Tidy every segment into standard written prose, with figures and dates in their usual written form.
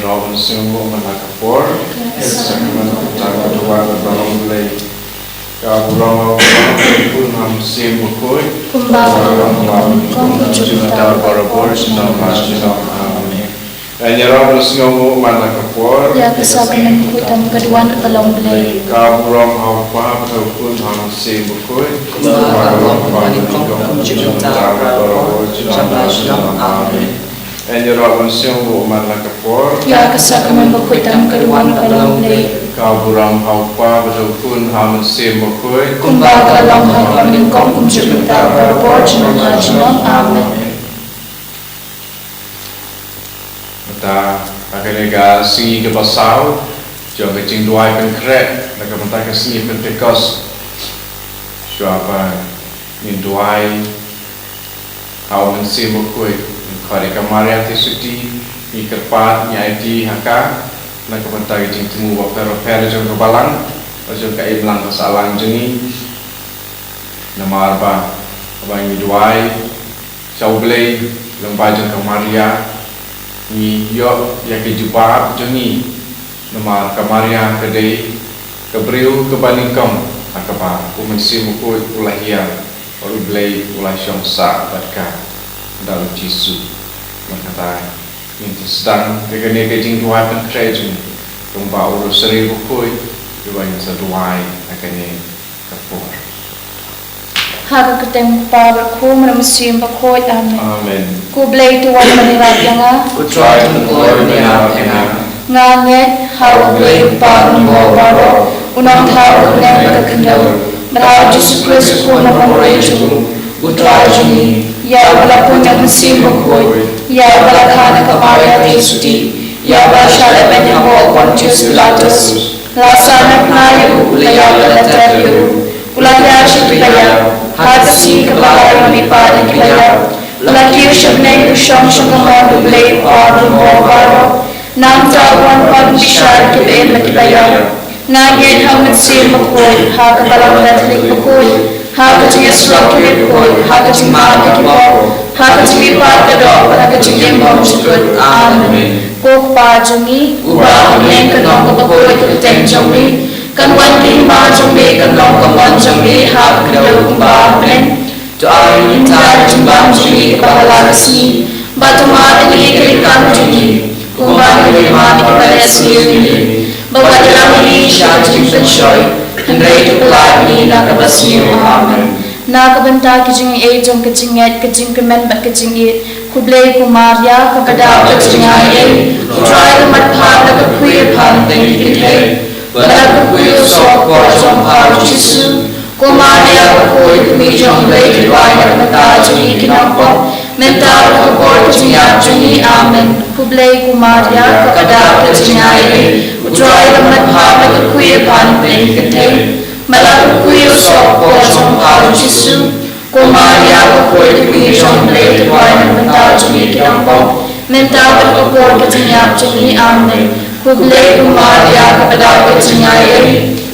Robin Singh Malakapur, Sakman Tagawa Balonglay, Kaburama Punam Sim Mukui, Kumbara Barabor, and Robin Singh Malakapur, Yakasakan Kutam Kaduan Balonglay, Kaburam Alpha, Punam Sim Mukui, Kumbara Barabor, and your Robin Singh Malakapur, Yakasakan Kutam Kaduan Balonglay, Kaburam Alpha, Pun Ham Sim Mukui, Kumbaka Long Hapamin Kom Jupiter Barabor, Amen. Ta akanega si ke pasau jo ke jing duai pen kret na ka mata ka si pen tekos siapa min duai au men si mo koi khare ka maria ti suti i kerpat nyai ti haka na ka mata ka jing temu wa pero jo ka balang jo ka iblang ka salang jeni na marba ba mi duai chau blei lembah jo ka maria ni yo ya ke jumpa jeni nama kamaria kedai kebriu kebaningkam akapa kumisi muku ulahia olu blai ulah syongsa badka dalam jisu makata ini sedang kegene kejing tuan kerajaan tumba ulu seri buku dibanyak seduai akane kapur Haga ketem power ku menemusim bakoi amen. Amen. Ku blay tuan menirat yang Ku try to glory menang. nganget hau blay power mo baro unang hau nem kekendau merau Yesus Kristus ku namoreju Ku try to me. ya wala punya mesim bakoi ya wala kana kamaria Kristi ya wala syala banyak mo Pontius Pilatus lasana penayu ulaya balateriu ulaya syipaya Hati kepala melipat kaya, laki sebenarnya usang sengaja beli orang bawa, nam tawan pan besar kebel kaya, nagin hamet si makoi, hak kepala melatih makoi, hak kecil selok makoi, hak kecil mak kibau, hak kecil lipat kedok, hak kecil jembong sebut amen. Kok pajungi, ubah yang kenal makoi keteng jami. Kan wanti ma jombe kan long kaman jombe hab kedau kumba men To our entire jumbang jombe kepala kesini batu ma ini kerikan jombe kumba ini ma kepala sini bawa dalam ini syar jimpen shoy hendrai tu pelak ini nak kebasmi amen nak kebentar kejing jom kejinget kejing kemen bat kejing kublai kumaria kepada kejing try mat pha nak kuir phan teng dikhe Bala kuyo sok po jom hao Yesu Kumaria kuyo kumi jom lay Diwai na mata jumi kinampo Mental kupor kajingat jumi amen Kublay kumaria kakada kajingay Utray lamat hapa kuyo panpeng katay Bala kuyo sok po jom hao Yesu Kumaria kuyo kumi jom lay Diwai na mata jumi kinampo Mental kupor kajingat jumi amen Kublay kumaria kepada kecingaya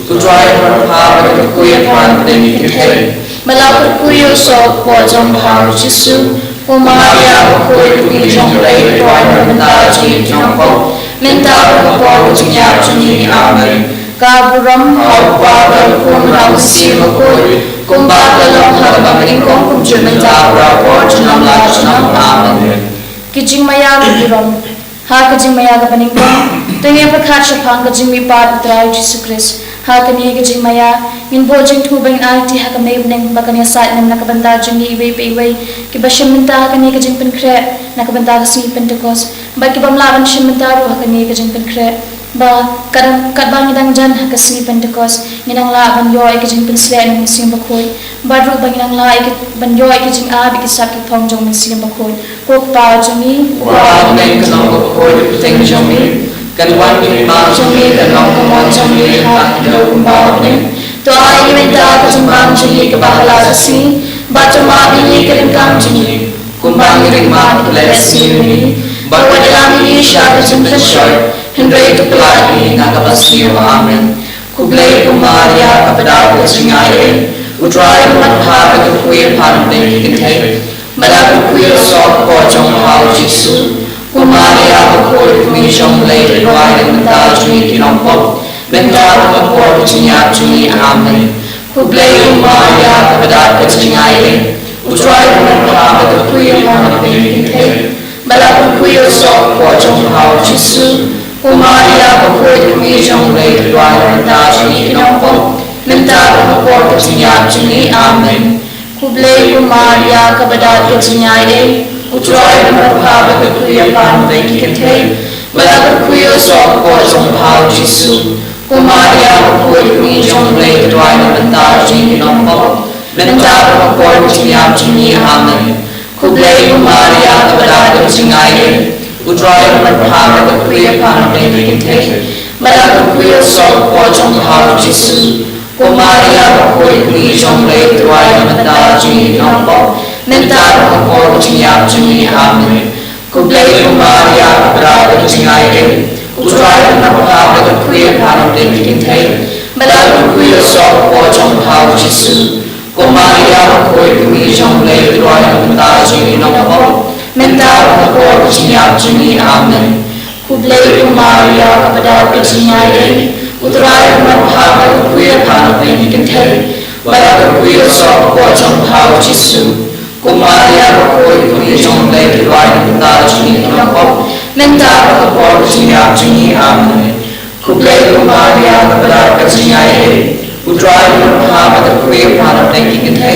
To try to have a queer one than you can take. Malapit kuyo sok po jom hao Yesu kumaria kuyo kuyo jom lay Tuan mental jim jompo mental kupo kecingaya jumi amen Kaburam hao pagal kum rau sima kuyo kumbagalong habang ingkong kumjur mental rapor jenam la jenam amen Kijing maya kaburam ha kajing maya kapaningkong Tengah perkat syapang kajing mipat utrai Yesus Kristus. Hal kini kajing maya ngin bojing tu bangin alti ha kami beneng bakan ya saat nem nak bentar jengi iwe pe iwe kibashem bentar kini kajing penkre nak bentar kesini pentekos bagi bamlaban shem bentar ha kini kajing penkre ba kadang kadang ngidang jan ha kesini pentekos ngidang laban yo kajing pensle nem sing bakoi baru bangidang la ban yo kajing abi kisap ki thong jong sing bakoi kok pa jengi Wow, neng kenal bakoi teng jami. Kan wanti ma jami kan long kaman jami hak kedau kumba men. To ai minta kejumbang jengi kebahala sesi baca ma ini kelengkang jengi Kumbang ngiring ma kelesi ni. bahwa dalam ini syar jumlah syar hendrai itu pelagi Nak kapasmi amen. kublai kumaria kepada kecingaya Utray mat ha ka queer pan teng you can take. Malapit Kuyo sok po jom hao Yesu Maria bakoi kumi jong lei roi dan mental juni kinompok mental bakoi cinyap juni amen kublei Maria kepada kecingai utrai mental bakoi mana penginte balap bakoi sok pojong hau Yesus Maria bakoi kumi jong lei roi dan mental juni kinompok mental bakoi cinyap juni amen kublei Maria kepada kecingai utrai berpaham berkuya pan bagi kita, balap berkuya sok pojong hau Yesus. Maria berkuya kami jong lei tuai mental jini nombor, mental berkuya cinyap jini amen. Kublei Maria kepada kecingai, utrai berpaham berkuya pan bagi kita, balap berkuya sok pojong hau Yesus. Maria berkuya kami jong lei tuai mental jini nombor. Mental berkuat cinyap juni amen. Kublei Maria kepada kecingai, utrai berpaham berkuya pan bagi kita, balap berkuya sok pojong hau Yesus. Maria berkuya kami jong lei tuai mental jini nombor, mental berkuat cinyap juni amen. Kublei Maria kepada kecingai, utrai berpaham berkuya pan bagi kita, balap berkuya sok pojong hau Yesus. Maria berkuat kami jong lei tuai mental jini nombor, mental berkuat cinyap juni amen. Kublei Maria kepada kecingai, utrai berpaham berkuya pan bagi kita,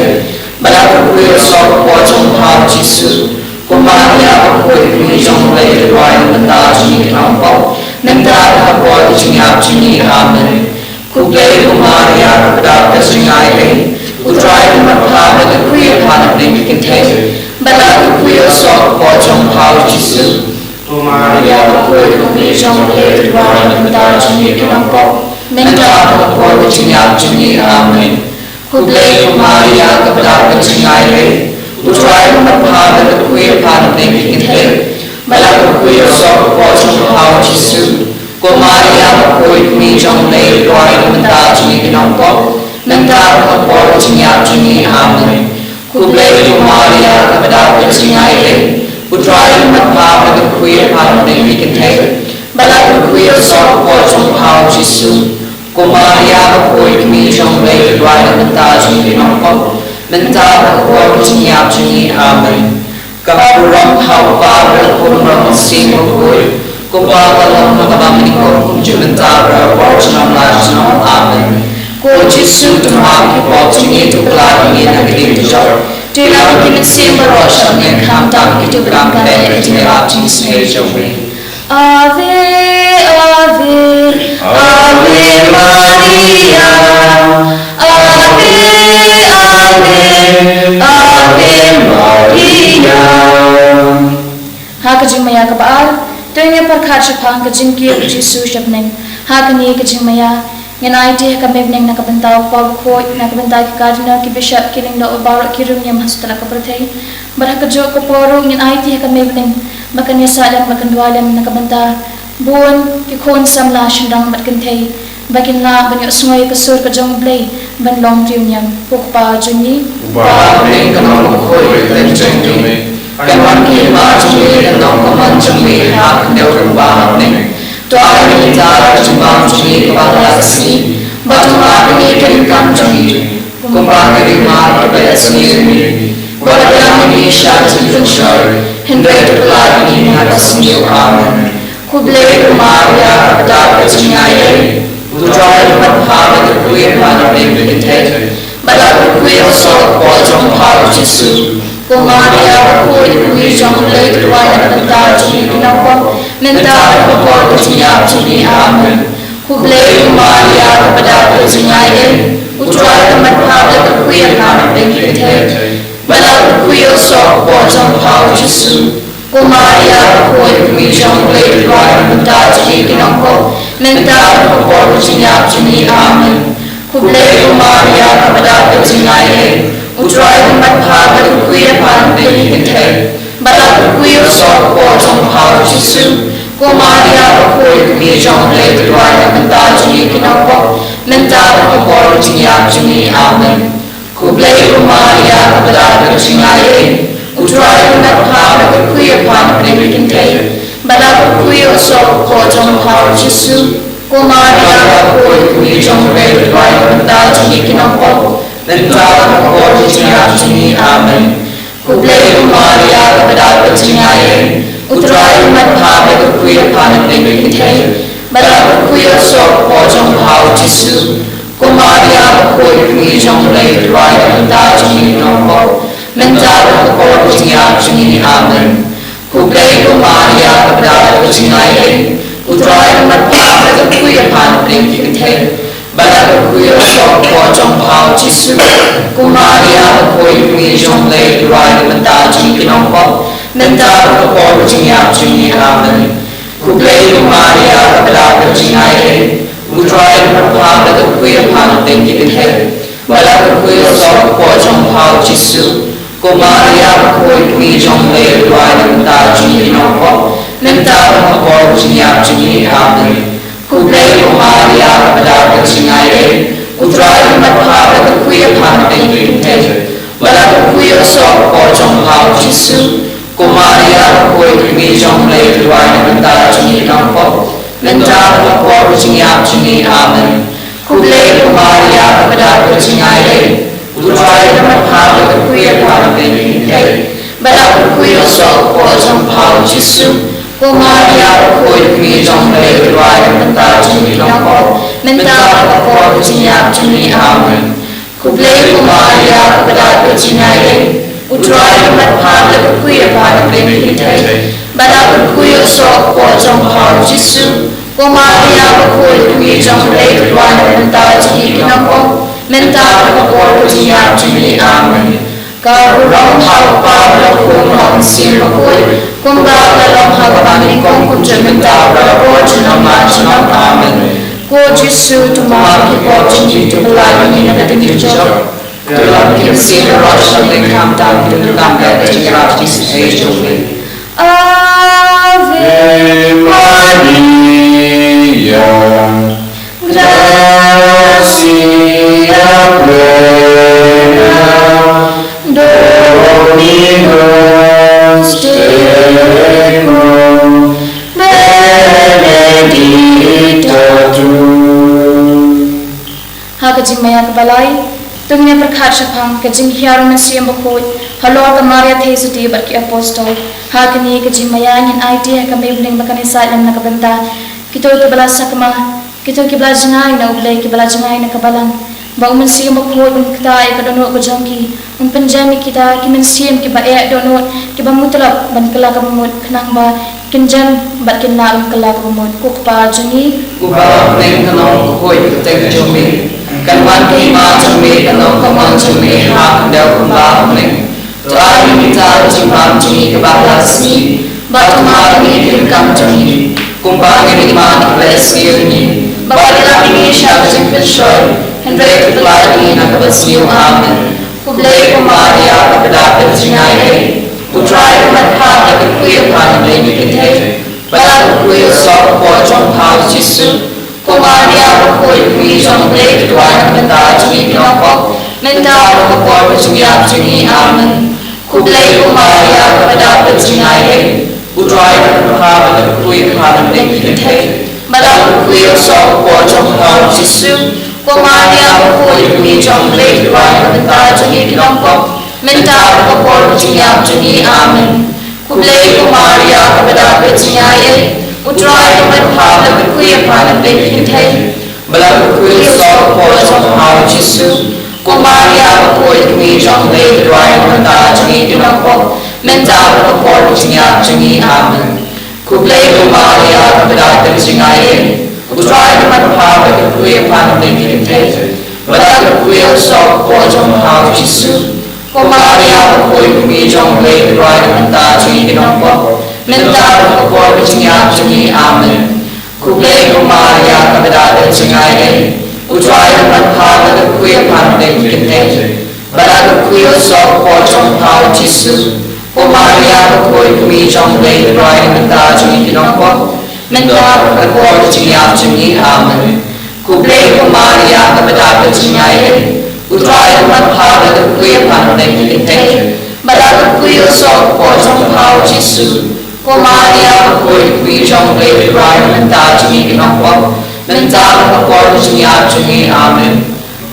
balap berkuya sok pojong hau Yesus. Maria berkuat kami jong lei tuai mental jini nombor, mental berkuat cinyap juni amen. Kublei Maria kepada kecingai, utrai berpaham berkuya pan bagi kita, balap berkuya sok pojong hau Yesus. Maria berkuat kami jong lei tuai mental jini nombor, mental berkuat cinyap juni amen. Kublei Maria kepada kecingai, utrai berpaham berkuya pan bagi kita, balap berkuya sok pojong hau Yesus. Maria berkuat kami jong lei tuai mental jini nombor, mental berkuat cinyap juni amen. Kublei Maria kepada kecingai, utrai berpaham berkuya pan bagi kita, balap berkuya sok pojong hau Yesus. Maria berkuat kami jong lei tuai mental jini nombor, mental berkuat cinyap juni amen. Kapurang hau pada kurang sing berkuat, kupalang mengamanikom mental berkuat cinyap amen. Yesus Tuhan kita cini tu kelak ini nak kita jauh. Dalam kita sembah rasa yang kami kita berangkat dari dalam jenis sendiri. Ave, Ave, Ave Maria, Ave, Ave, Ave Maria. Hakajing maya kabaal, tengah perkat sepang kajing kia Yesus sepneng. Hakani kajing maya. Ngenai dia kami bening nak bentau pau koi nak bentai ke kardinal ke bishop kiling do barak kirum yang masuk dalam kepertai berhak kerja ke poru ngenai dia kami bening makan yasa dan makan dua dan nak bentar buan ke kon samla shendang berkentai bakin la banyak semua ke sur ke jong blay ban long trium yang pukpa junyi ba bening kanong koi dan jeng jumi kan ki ma jumi dan nong kaman jumi hak deu ba bening Tuhan kita cuma juni kepada sini, batu mati kirikan juni, kumpang terima kepada sini, pada kami syarat pensyur, hendak terkelar ini atas sini aman. Kublai Maria kepada kecingai, utrai berpaham berkuya pada bagi kita, pada berkuya sok pojong hau Yesus. Maria berkuya kami jong lei tuai mental juni nombor, mental berkuat cinyap juni amen. Kublei Maria kepada kecingai, utrai berpaham berkuya pada bagi kita, balap berkuya sok pojong hau Yesus. Maria berkuya kami jong lei tuai mental juni nombor, mental berkuat cinyap juni amen. Kublei Maria kepada kecingai, utrai berpaham berkuya pada bagi kita, balap berkuya sok pojong hau Yesus. Maria berkuya kami jong lei tuai mental juni nombor, mental berkuat cinyap juni amen. Kublai Maria kepada kecingai, utrai berpaham berkuya pada bagi kita, Bala kuyo so ko jong hao Jisu. Kumaria ko kuyo jong re tuai menta jini kinampo. Mentara ko jini jini amen. Kublei Maria kepada percayaan utrai matha berkuya panen dengan kita bala berkuya sok pojong hau Jisu Kumaria berkuya kini jong lay tuai mentah jini nompo mentah berkuya percayaan jini amen. Kublei Maria kepada percayaan utrai matha berkuya panen dengan kita bala berkuya sok pojong hau Jisu Kumaria berkuya kini jong lay tuai mentah jini nompo mentah berkuya percayaan jini amen. Kublei Maria kepada percayaan utrai matha berkuya panen dengan kita bala berkuya sok pojong hau Jisu Kumaria berkuya kini jong lay tuai mentah jini nompo mentah berkuya percayaan jini amen. Kublei Maria kepada percayaan utrai matha berkuya panen dengan kita bala berkuya sok pojong hau Jisu Kumaria berkuya kini jong lay tuai mentah jini nompo mentah berkuya percayaan jini amen. Kublei Maria kepada percayaan utrai matha berkuya panen dengan kita bala berkuya sok pojong hau Jisu Kumaria berkuya kini jong lay tuai mentah jini nompo mentah berkuya percayaan jini amen. Kublei Maria kepada percayaan utrai matha berkuya panen dengan kita bala berkuya sok pojong hau Jisu Kumaria berkuya kini jong lay tuai mentah jini nompo mentah berkuya percayaan jini amen. Karulong hapa berkumong simakul kumba dalam hagabaning kong kunjamenta berapot nama jenam amen. Ko Jisu tumaki po jini tumulani na natinjok dalam kimsin roshan ng kamtang tinutangkat tingkat Jesus Amen. Ave Maria, Gracia plena Dominus tecum benedicta tu. Hagajing maya kebalai Tungnya berkat syapang kejing hiarum nasiam bakut halor kamaria thesudi barki apostol hakini kejing maya ngin idea kami buling bakani salam na kabenta kito kibala sakma kito kibala jingai na ublay kibala jingai na kabalang ba umansiam bakut kita ikadono ko jongki penjami kita kimensiam kiba dono kiba mutlak ban kala kamut kenang ba kinjam bat kinna kala kamut kukpa jungi kuba neng kanong koy tek jomi Kaman kima jami kanong kamon jami hak daw kumba neng to ay minta jimam jami kebalasni batuma ni kam jami kumba ni man blessing ni badala ni shab jipin shoy hendrai tulani na kabasniu amen. Kublei Maria kepada percayaan utrai matha berkuya panen dengan kita bala berkuya sok pojong hau Jisu Kumaria berkuya kini jong lay tuai mentah jini nompo mentah berkuya percayaan jini amen. Kublei Maria kepada percayaan utrai matha berkuya panen dengan kita bala berkuya sok pojong hau Jisu Kumaria berkuya kini jong lay tuai mentah jini nompo mentah berkuya percayaan jini amen. Kublei Maria kepada percayaan utrai matha berkuya panen dengan kita bala berkuya sok pojong hau Jisu Kumaria berkuya kini jong lay tuai mentah jini nompo mentah berkuya percayaan jini amen. Kublei Maria kepada percayaan utrai matha berkuya panen dengan kita bala berkuya sok pojong hau Jisu Kumaria berkuya kini jong lay tuai mentah jini nompo mentah berkuya percayaan jini amen. Kublei Maria kepada percayaan utrai matha berkuya panen dengan kita bala berkuya sok pojong hau Jisu Kumaria berkuya kini jong lay tuai mentah jini nompo mentah berkuya percayaan jini amen. Kublei Maria kepada percayaan utrai matha berkuya panen dengan kita bala berkuya sok pojong hau Jisu Cô Maria có cội quý trong lễ được rai mình ta chung ý nông bọc mình ta có cội của chung nhạc chung ý Amen.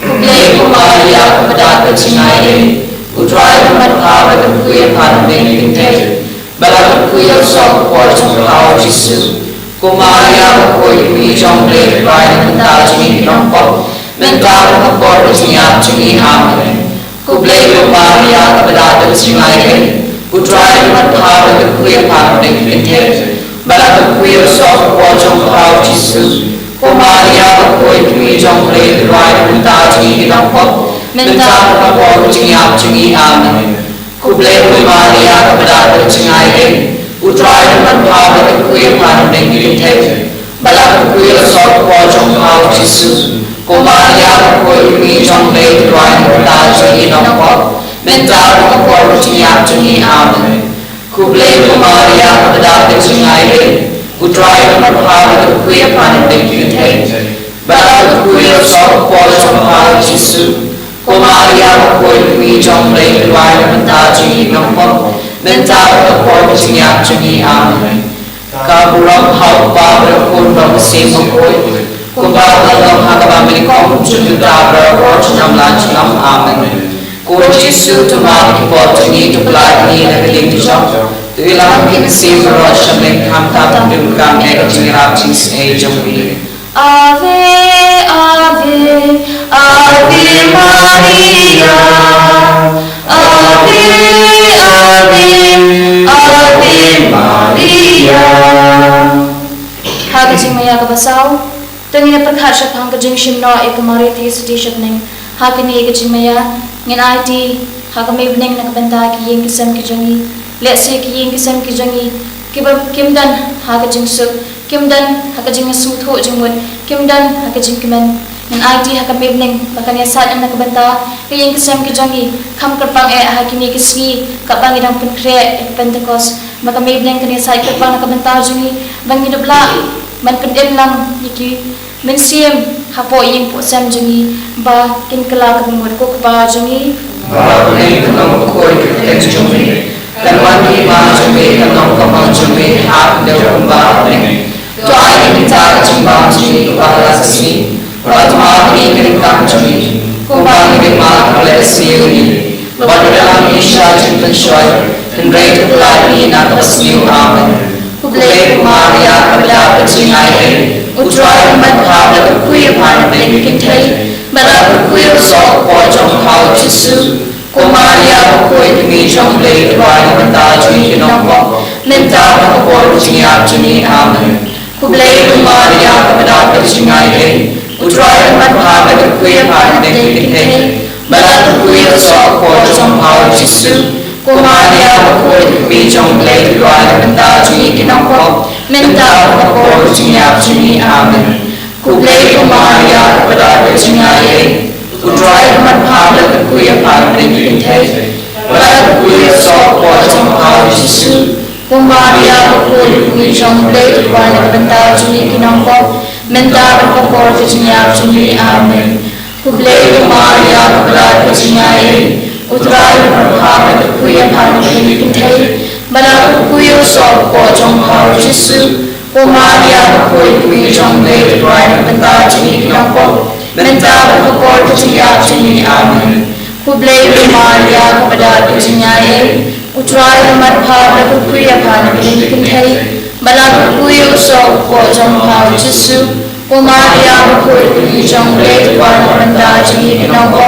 Cúp lễ của Maria có đạt được chung ai lễ của rai của mặt thảo và được quý phản mình kinh tế bà là được quý ở sau của cội trong thảo Jesus. Cô Maria có cội quý trong lễ được rai mình ta chung ý nông bọc mình ta có cội của chung nhạc chung ý Amen. Cúp lễ của Maria có đạt được chung ai lễ Utrai mặt thảo và được quý phản mình kinh tế bà là được quý ở sau của cội trong thảo Jesus. Cô Maria có cội quý trong lễ được rai mình ta chung ý nông bọc mình ta có cội của chung nhạc chung ý Amen. Cúp lễ của Maria có đạt được chung ai lễ Utrai mặt thảo và được quý phản mình kinh tế bà là được quý ở sau của cội trong thảo Jesus. Cô Maria có cội quý trong lễ được rai mình ta chung ý nông bọc mình ta có cội của chung nhạc chung ý Amen. Cúp lễ của Maria có đạt được chung ai lễ Utrai mặt thảo và được quý phản mình kinh tế bà là được quý ở sau của cội trong thảo Jesus. Cô Maria có cội quý trong lễ được rai mình ta chung ý nông bọc mình ta có cội của chung nhạc chung ý Amen. Kaburang hau pa berkun bang semang koi kumbang dalam hagam milikong junta berkor junam lanjam Amen. Koi Jesu tumak kipot tungi tuklai ni nagaling tujam tu ilang kinsim berot shamling ham tam dumkam ega jingirap jings ejam ni. Ave, Ave, Ave Maria. Ave, Ave, Ave Maria. Hagajing maya kabasaw, tungin na pagkasya pang kajing shimno e kumari ti sudishap ning hagani kajing maya ngin IT hagamibning nakabanta ki ying kisam kijangi lesi ki ying kisam kijangi kimdan hagajing sup kimdan hagajing sutho jingmut kimdan hagajing kiman ngin IT hagamibning makanya saat ang nakabanta ki ying kisam kijangi kam kerpang e hakini kisgi kapang idang penkre e Pentecost makamibning kanya saat kerpang nakabanta jingi bang hidupla man kendem lang yiki mensiam hapo ying po sam jingi ba kinkala kabumur ko ba jingi Ba ne kanong koi kiten jumi kanwan ki ma jumi kanong kamang jumi hak de ba ne to ai ni ta jimba jumi ba la sini pratma ni kinkam jumi ko ba ni ma kale siuni ba dalam isha jimpen shoy and rate of life ni na kasniu Amen. Kublai Maria kabla pachingai utrai madha la kuya pan ben kintai bara kuya so ko jong khao Jesu. Ko Maria ko mi jong le rai manda ji no ko menta ko jiya jini Amen. Kublai Maria kabla pachingai utrai madha la kuya pan ben kintai bara kuya so ko jong khao Jesu. Ko Maria ko mi jong le rai manda ji no ko menta ko jiya jini Amen. Kublai Maria kabla pachingai utrai madha la kuya pan ben kintai bara kuya so ko jong khao Jesu. Ko Maria ko mi jong le rai manda ji no ko menta ko jiya jini Amen. Kublai Maria kabla pachingai utrai madha la kuya pan ben kintai bara kuya so ko jong khao Jesu. Ko Maria ko mi jong le rai manda ji no ko menta ko jiya jini Amen. Kublai Maria kabla pachingai utrai madha la kuya pan ben kintai bara kuya so ko jong khao Jesu. Ko Maria ko mi jong le rai manda ji no ko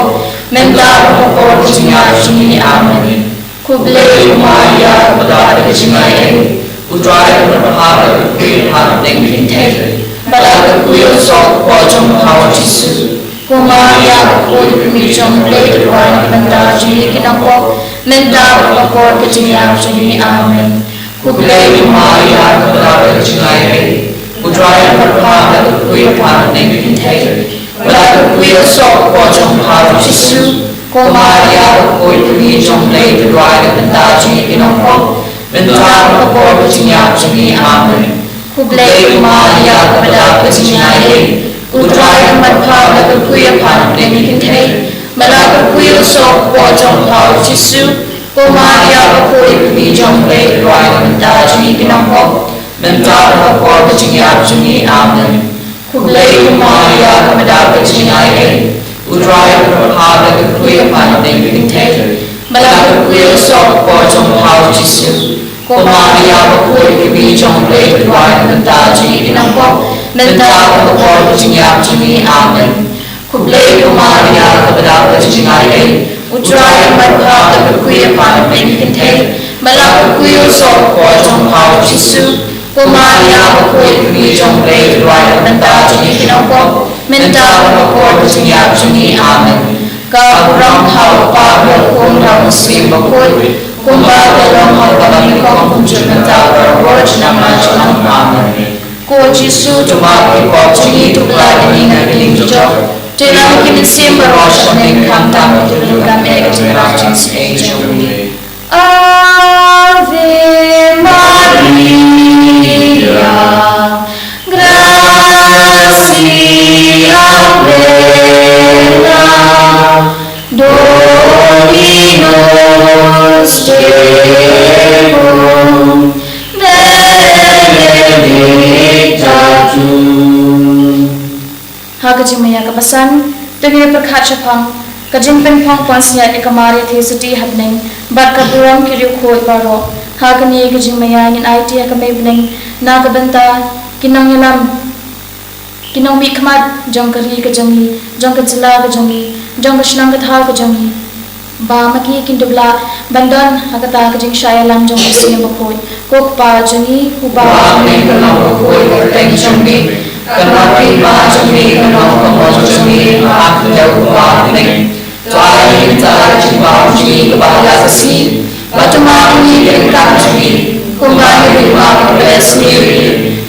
menta ko jiya jini Amen. Kublai Maria kabla pachingai utrai madha la kuya pan ben kintai bara kuya so ko jong khao Jesu. Ko Maria ko mi jong le rai manda ji no ko menta ko jiya jini Amen. Kublai Maria kabla pachingai utrai madha la kuya pan ben kintai bara kuya so ko jong khao Jesu. Ko Maria ko mi jong le rai manda ji no ko menta ko jiya jini Amen. Kublai Maria kabla pachingai utrai madha la kuya pan ben kintai bara kuya so ko jong khao Jesu. Ko Maria ko mi jong le rai benda juni kinongkop, benda berkor kecingap juni amin. Kublai Maria kepada kecingai, utraya berharga kekuya pandai bintai, balak kekuya sok pojong hau Yesus. Maria berkor kebijong blai berwai benda juni kinongkop, benda berkor kecingap juni amin. Kublai Maria kepada kecingai, utraya berharga kekuya pandai bintai, balak kekuya sok pojong hau Yesus. Maria berkor kebijong blai berwai benda juni kinongkop, benda berkor kecingap juni amin. Kurang hau pabel kurang sim berkor, kumba dalam hau kami kau kunjung benda berkor nama jalan amin. Ko Yesus cuma berkor juni tu pelai ini ngeling jujur. Dalam kita sim berwajib nengkam tamu terluka mereka generasi sejauh. Ave Maria, gracia plena, Dominus tecum, benedicta tu. Hagajing maya kapasan, dengan berkat Jepang, kajing penpang pansnya ikamari thesiti happening, bat kaburang kiri khoi baro, hagani kajing maya ingin IT akamay bening, na kabenta, kinang yalam, kinang mi kamat, jong kari kajangi, jong kajila kajangi, jong kasnang kathal kajangi, ba maki kintubla, bandon hakata kajing syayalam jong kasiyang bakoy, kok pa jangi, Ba ni kanang bakoy berteng jangi. Karena prima jami kanong kamon jami hak jauh warning tuai tar jiwa jami kebahagia sesi bacuma ini berikan jami kumai prima beresmi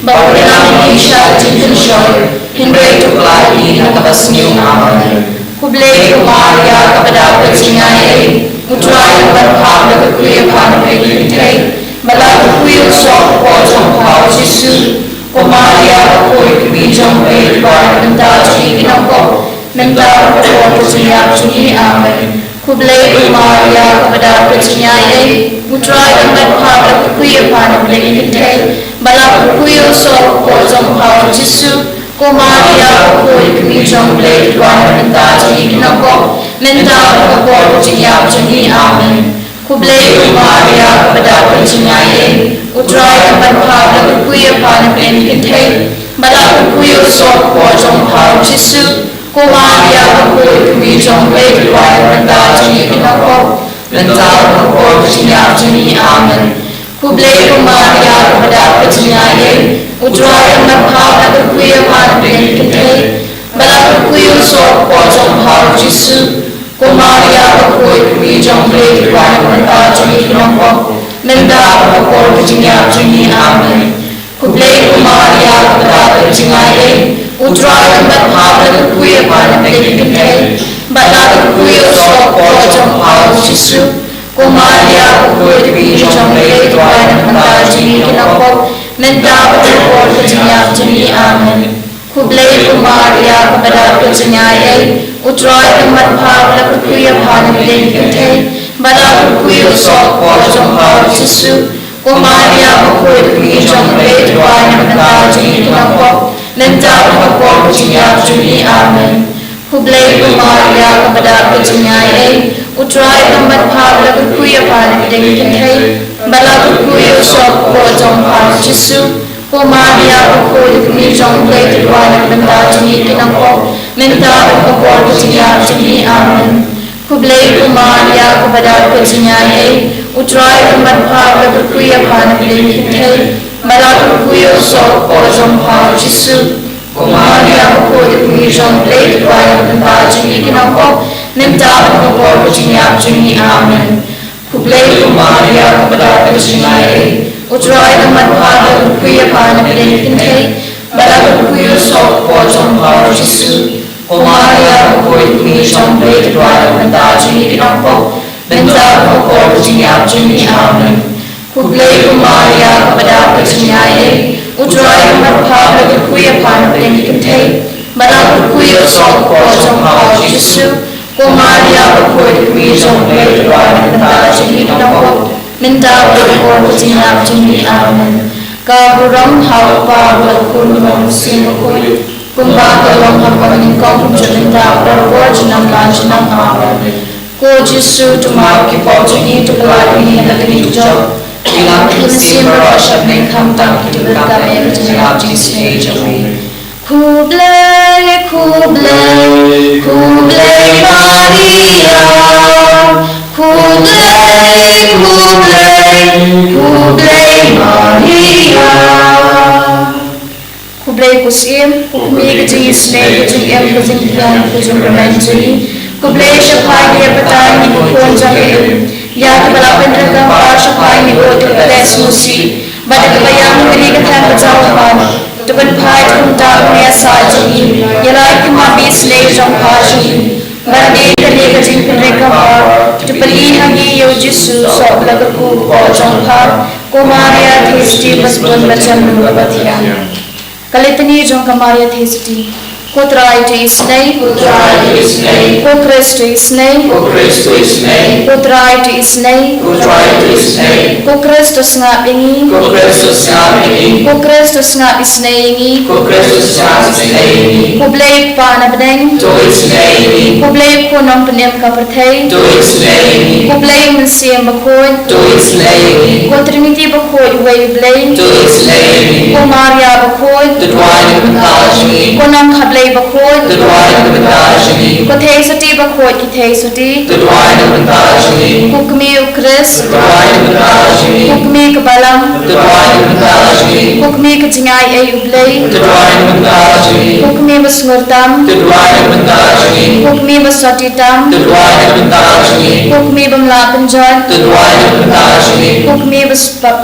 bahwa Indonesia jinjin shoy hindai tu pelagi nakabas new aman kublai Maria kepada pecingai utuai berhak dapat kuliah pandai bintai malah kuliah sok pojong kau Yesus Maria berkor kebijong blai berwai benda juni kinongkop, benda berkor kecingap juni amin. Kublai Maria kepada kecingai, utraya berharga kekuya pandai bintai, balak kekuya sok pojong hau Yesus. Maria berkor kebijong blai berwai benda juni kinongkop, benda berkor kecingap juni amin. Kublai Maria kepada kecingai, utraya berharga kekuya pandai bintai, balak kekuya sok pojong hau Yesus. Maria berkor kebijong blai berwai benda juni kinongkop, benda berkor kecingap juni amin. Kublai Maria kepada kecingai, utraya berharga kekuya pandai bintai, balak kekuya sok pojong hau Yesus. Maria berkor kebijong blai berwai benda juni kinongkop, benda berkor kecingap juni amin. Kublai Maria kepada kecingai, utraya berharga kekuya pandai bintai, balak kekuya sok pojong hau Yesus. Maria berkor kebijong blai berwai benda juni kinongkop, benda berkor kecingap juni amin. Kublai Maria kepada kecingai, utraya berharga kekuya pandai bintai, balak kekuya sok pojong hau Yesus. Maria berkor kebijong blai berwai benda juni kinongkop, benda berkor kecingap juni amin. Kublai Maria kepada kecingai, utraya berharga kekuya pandai bintai, balak kekuya sok pojong hau Yesus. Maria berkor kebijong blai berwai benda juni kinongkop, benda berkor kecingap juni amin. Kublai Maria kepada kecingai, utraya berharga kekuya pandai bintai, balak kekuya sok pojong hau Yesus. Maria berkor kebijong blai berwai benda juni kinongkop, benda berkor kecingap juni amin. Kublai Maria kepada kecingai, utraya berharga kekuya pandai bintai, balak kekuya sok pojong hau Yesus. Maria berkor kebijong blai berwai benda juni kinongkop, benda berkor kecingap juni amin. Kublai Maria kepada kecingai, utraya berharga kekuya pandai bintai, balak kekuya sok pojong hau Yesus. Maria berkor kebijong blai berwai benda juni kinongkop, minta berkor jinap jini amen. Kaburong hapa berkun manusia berkul, kumba kalong hapa ningkong minta berkor jinam lanjinam amen. Ko Jisu tumau ki pojini tu pelari negeri jauh. Ilang kisim berosap nengkam tam kita berkami jinap jini jauh. Kublai, kublai, kublai Maria. Kublai, kublai, kublai Maria. Kublai kusim, kumi kejing isne, kejing em, kejing kian, kejing bermenjini. Kublai syapai dia petani kuon jahil. Ya kebalapan rekam par syapai ni kuon kepeles musi. Pada kebayang beri ketan berjauhan. Tuban pai tunta punya saji, yalai kemabis le jangpa ji. Bande kali kajing mereka par, tupali hagi yo Jisu sok lagaku ko jangpa, ko Maria thisti basbon macam nubatian. Kali tani jangka Maria thisti. Kutrai tu isnei, kutrai tu isnei, ko Kristu isnei, ko Kristu isnei, kutrai tu isnei, kutrai tu isnei, ko Kristus ngap ingi, ko Kristus ngap ingi, ko Kristus ngap isnei ingi, ko Kristus ngap isnei ingi, ko blai pa na beneng, tu isnei ingi, ko blai ko nong penem ka perthai, tu isnei ingi, ko blai mensiam bakoi, tu isnei ingi, ko Trinity bakoi wei blai, tu isnei ingi, ko Maria bakoi, tu tuai mengaji, ko nong khablai bakoi, Tuduai na mentajini, ko thei suti bakoi ki thei suti, tuduai na mentajini, ko kmi ukris, tuduai na mentajini, ko kmi kebalang, tuduai na mentajini, ko kmi kejingai ai ublai, tuduai na mentajini, ko kmi basngurtam, tuduai na mentajini, ko kmi basatitam, tuduai na mentajini, ko kmi bamla penjat, tuduai na mentajini, ko kmi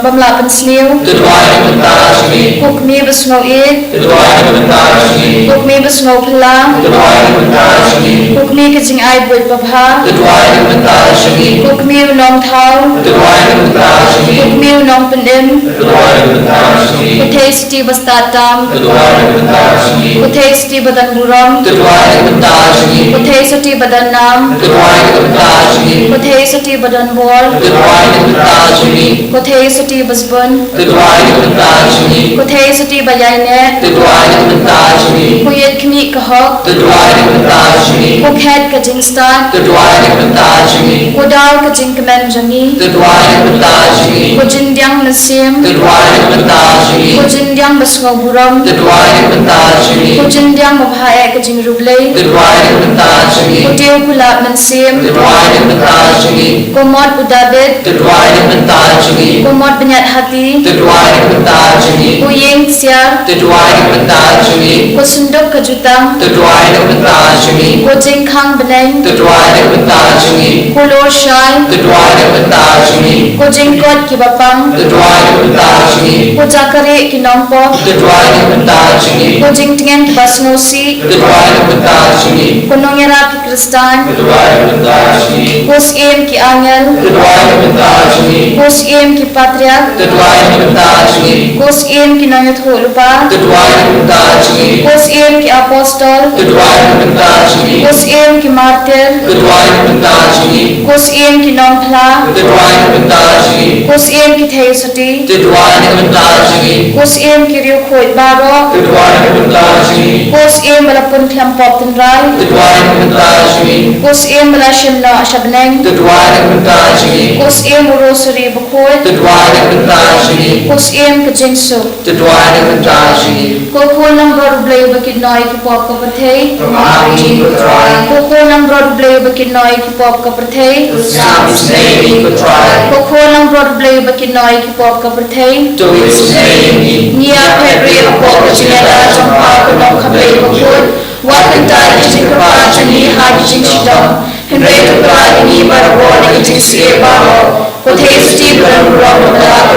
bamla pensniu, tuduai na mentajini, ko kmi basngoi, tuduai na mentajini, ko kmi basngau phala, tuduai na mentajini, ko kmi kejingai buat babha, tuduai na mentajini, ko kmi unong thau, tuduai na ko mentajini, kmi unong pendim, tuduai na mentajini, ko thei suti bastatam, tuduai na mentajini, ko thei suti badan buram, tuduai na mentajini, ko thei suti badan nam, tuduai na mentajini, ko thei suti badan bol, tuduai na mentajini, ko thei suti basbun, tuduai na mentajini, ko thei suti bayane, tuduai na mentajini, ko yet kmi kahok, tuduai na mentajini, ko khet kajing stan, tuduai na mentajini, ko daw kajing kemen jangi, tuduai na mentajini, ko jindyang nasim, tuduai na mentajini, ko jindyang basngau buram, tuduai na mentajini, ko jindyang babhae kajing rublay, tuduai na mentajini, ko diw kulap mansim, tuduai na mentajini, ko mod udabit, tuduai na mentajini, ko mod benyat hati, tuduai na mentajini, ko yeng siar, tuduai na mentajini, ko sunduk kajutang, tuduai na mentajini, ko jingkhang beneng, tuduai na mentajini, ko lor shai, tuduai na mentajini, ko jingkot ki bapang, tuduai na mentajini, ko jakare ki nongpo, tuduai na mentajini, ko jingtingen ki basnosi, tuduai na mentajini, ko nongera ki kristan, tuduai na mentajini, ko siem ki angel, tuduai na mentajini, ko siem ki patriark, tuduai na mentajini, ko siem ki nongyot hulupa, tuduai na mentajini, ko siem ki apostol, tuduai na mentajini, ko siem ki martir, tuduai na mentajini, ko siem ki nongphla, tuduai na mentajini, ko siem ki theisuti, tuduai na mentajini, ko siem ki riu khoi baro, tuduai na mentajini, ko siem balapun khlam pop tenrai, tuduai na mentajini, ko siem balashim na shabneng, tuduai na mentajini, ko siem rosary bakhoi, tuduai na mentajini, ko siem ka jingsu, tuduai na mentajini, ko khol nam bor blay bakit noi ki pop ka pathei, Pemari kutrai, ko khol nam bor blay bakit noi ki pop ka pathei, Snaps name kutrai, ko khol nam bor blay bakit noi ki pop ka pathei, to his name, Nia Pedri pop ka jinela jangpa ko nom khablay bakhoi, wakan tai ki jingkapa jani haji jingshidam, henry to ka ni marwon ki jingsie baho, ko thesti baran rom bala ko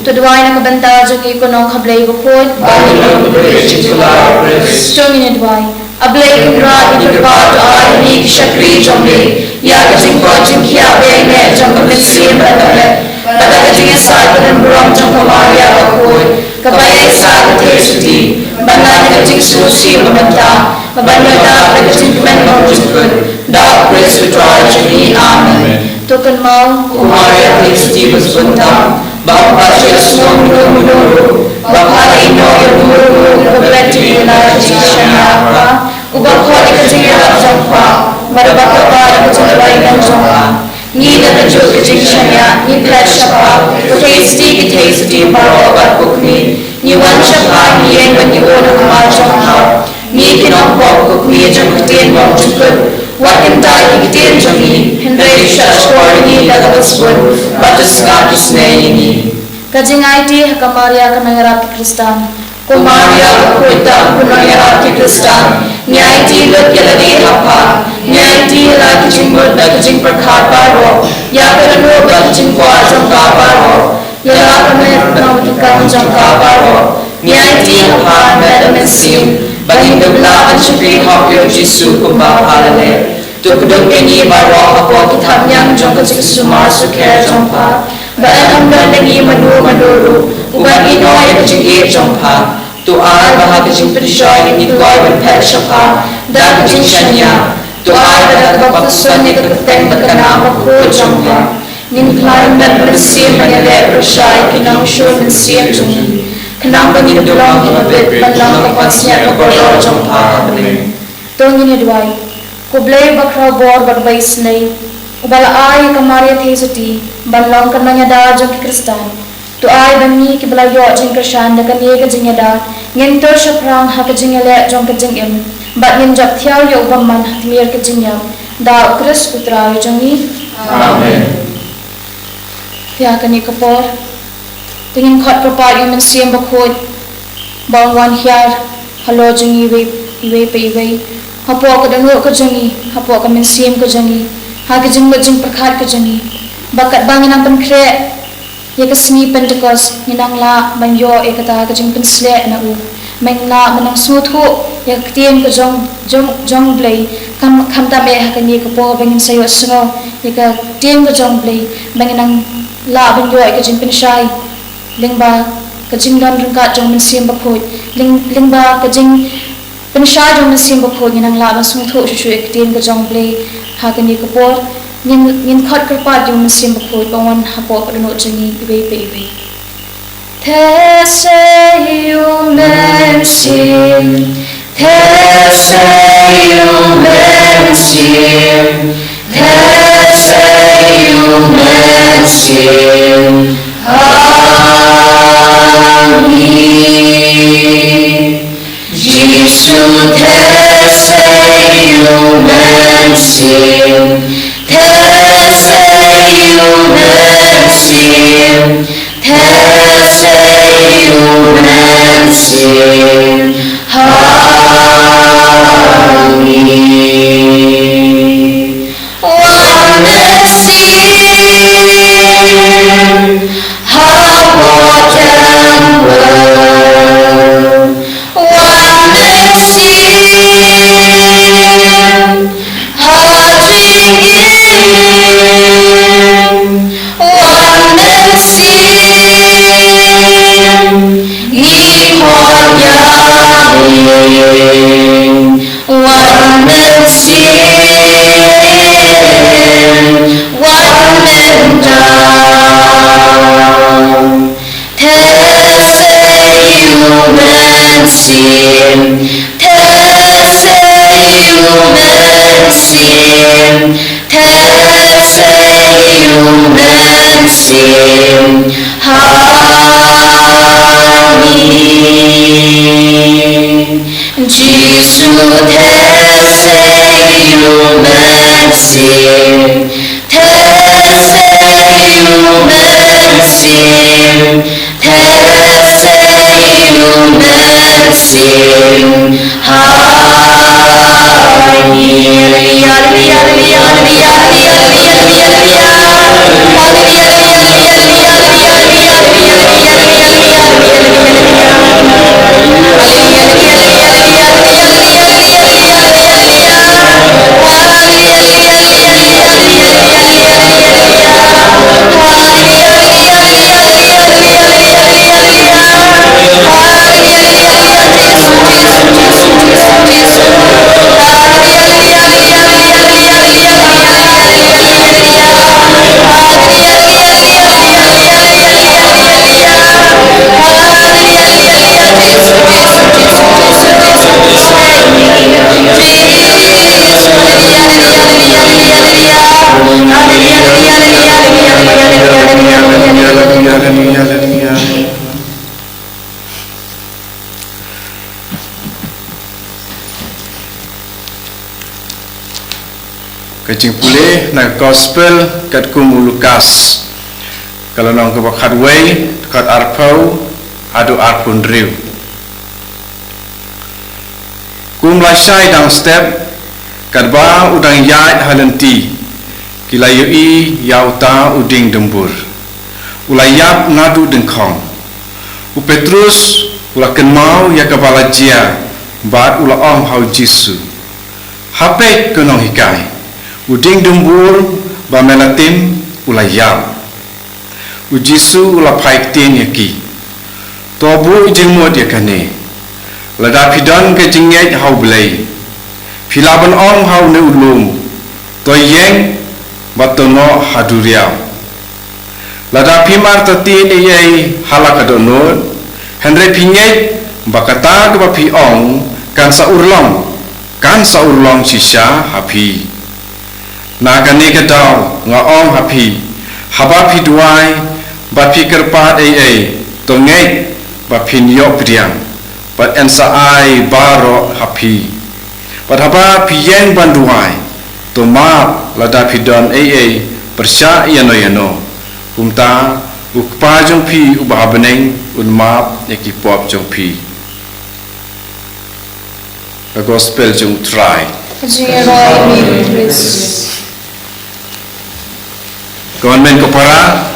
tuduai na kabanta jangi ko nom khablay bakhoi, Babylon the rich Tular Prince, Stungin adwai, ablay kumra ipapat ay ni shakri jombe, ya kajing ko jing kia bene jang kamit sim batale, batale jing sa kanan brom jang kamaria bakoy, kabay sa katesuti, banana kajing susi mementa, membanyakkan kajing kemenong jemput, dak Kristus trajedi, amin. Token mau, Kumaria Kristi bersebentar, Bapa Yesus menurut, Bapa Ino yang menurut, keberati wilayah Jishana, ubah kuat kajing yang jompa, pada Bapa kajing baik dan jompa. Ni dan tujuh kecil syariat, ni belas syapa, kutesti bawa obat bukni, ni wan syapa, ni yang menyuruh amal jangkau, ni kinompok bukni jang ketien bang jemput, wakin tai ketien jangi, hendrai syashwar ni dalam tersebut, batas kaki ini. kajing IT Hakamaria Kanangarat Kristan. Kumaria kuita kunayat Kristan, nyai ti lut yaladi apa, nyai ti la kajing mud na kajing perkat baro, ya kerana kajing kuat jangka baro, ya la kerana penampikan jangka baro, nyai ti apa na mensim, bagi debla anjuri hokyo Jisu kumbapalale, tu kedok ini baro apa kitab yang jangka sumar suker jangka, bahan amdan lagi manuru, uban ino yang kajing jangka. Tuhan bahagia kajing persyai ini tuai berpel syapa dan kajing syanya. Tuhan adalah keputusan yang keteng berkenaan aku jangka. Nin klaim dan bersim mengelak persyai kinang syur mensim jungi. Kenang bagi tulang hibit malang kepasnya kekoyor jangka bening. Tong ini duai. Kublai bakrau bor berbaik senai. Ubala ai kamaria thesuti balang kananya da jang Kristan. Tu ai bani ki belayo jing kershan da kan ye ka jing da ngin tor shaprang ha ka jing le jong ka jing im bat ngin jap thiaw yo baman mir ka jing ya da Kris putra yo jangi Amen. ya kan ye kapor tingin khat propa yo men siam bakhot bangwan hiar halo jing iwe pe iwe hapo ka dango ka jangi hapo ka men siam ka jangi ha ka jing prakhat ka jangi bakat bangin ang pankre ya kesni Pentecost ninang la banyo ekata kajing pensle na u mengla menang suthu ya ketiem ke jong blai kam ta me hakani ko po bangin sayo sngo ya ka tiem ke jong blai banginang la banyo kajing penshai lingba kajing dan rengka jong mensim bakhoi lingba kajing penshai jong mensim bakhoi ninang la ban suthu shu ketiem ke jong blai hakani ko po Nin khat kerpat yung mensim bakut bawan hapo kadano jangi ibe Tese yung mensim Tese yung mensim Tese yung mensim Amin Jisu tese yung mensim Tese yung mensim, tese yung mensim, amin. Wan mensim, hawat yang wan mensim, Jisu tese yung mensim, tese yung mensim, tese yung mensim, kecing pulih na gospel kat kum Lukas kalau nong ke bakat way kat arpau adu arpun riu kum lasai dang step kat ba udang yait halenti kilayui yauta uding dembur ulayap ngadu dengkong u Petrus ulaken mau ya kepala jia bat ula om hau Jisu hape kenong hikai uding dembur ba melatim ulayap u Jisu ula paik tin yaki tobu jengmot yakane lada pidon ke jengget hau belai filaban om hau ne ulum toyeng batono haduriau lada pimar tati ni yai halakadonot Henry pinyai bakata ke bapi ong kan saurlong sisa hapi nagani kedau ngaong hapi haba piduai bapi kerpat tongai bapi nyok priang bat ensa ai baro hapi bat haba piyeng banduai to map lada pidon persya yano kumta ukpa jong pi ubah beneng unmap yaki pop jong pi a gospel jong try government kopara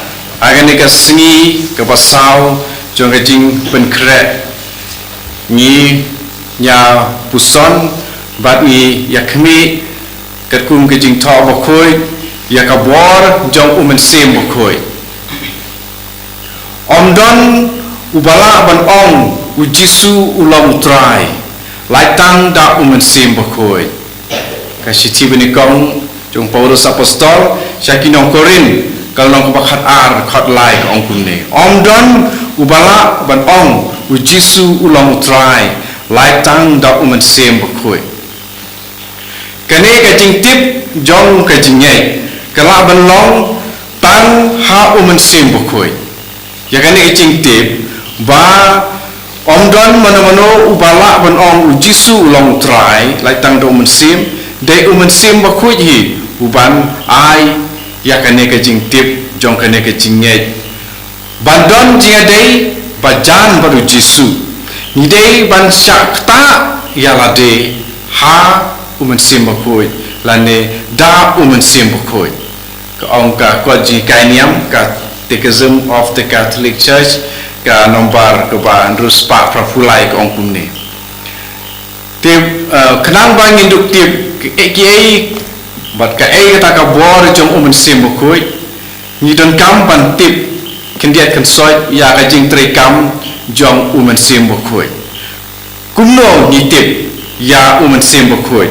agani ka singi ka pasau jong kajing penkre ni nya puson bat ni yakmi katkum kajing tho bokoi yakabor jong umen sem bokoi Omdon ubala ban ong u Jisu ulang utrai laitang da umen sim bakoi kasi tibeni kong jong Paulus apostol syakinong Korin kalau nong bakat ar khat lai ka ong kumne omdon ubala ban ong u Jisu ulang utrai laitang da umen sim bakoi kane ka jing tip jong ka jingai kala ban long tang ha umen sim bakoi yakane kecing tip ba omdon mano ubala ban ong Jisu long try lai tang do mensim de umensim bakui hi uban ai yakane kecing tip jong kane kecing ngai bandon jinga dei bajan baru Jisu ni dei ban syakta yalade ha umensim bakui lane da umensim bakui ka ong ka kwaji kainiam ka Catechism of the Catholic Church ka nomor ke ba andrus pak prafulai ke ong kumne tip kenang bang induk tip ki bat ka kata ka bor jong umen sim bokoi ni don kam ban tip kendiat kan soi ya ka jing tre kam jong umen sim bokoi kumno ni tip ya umen sim bokoi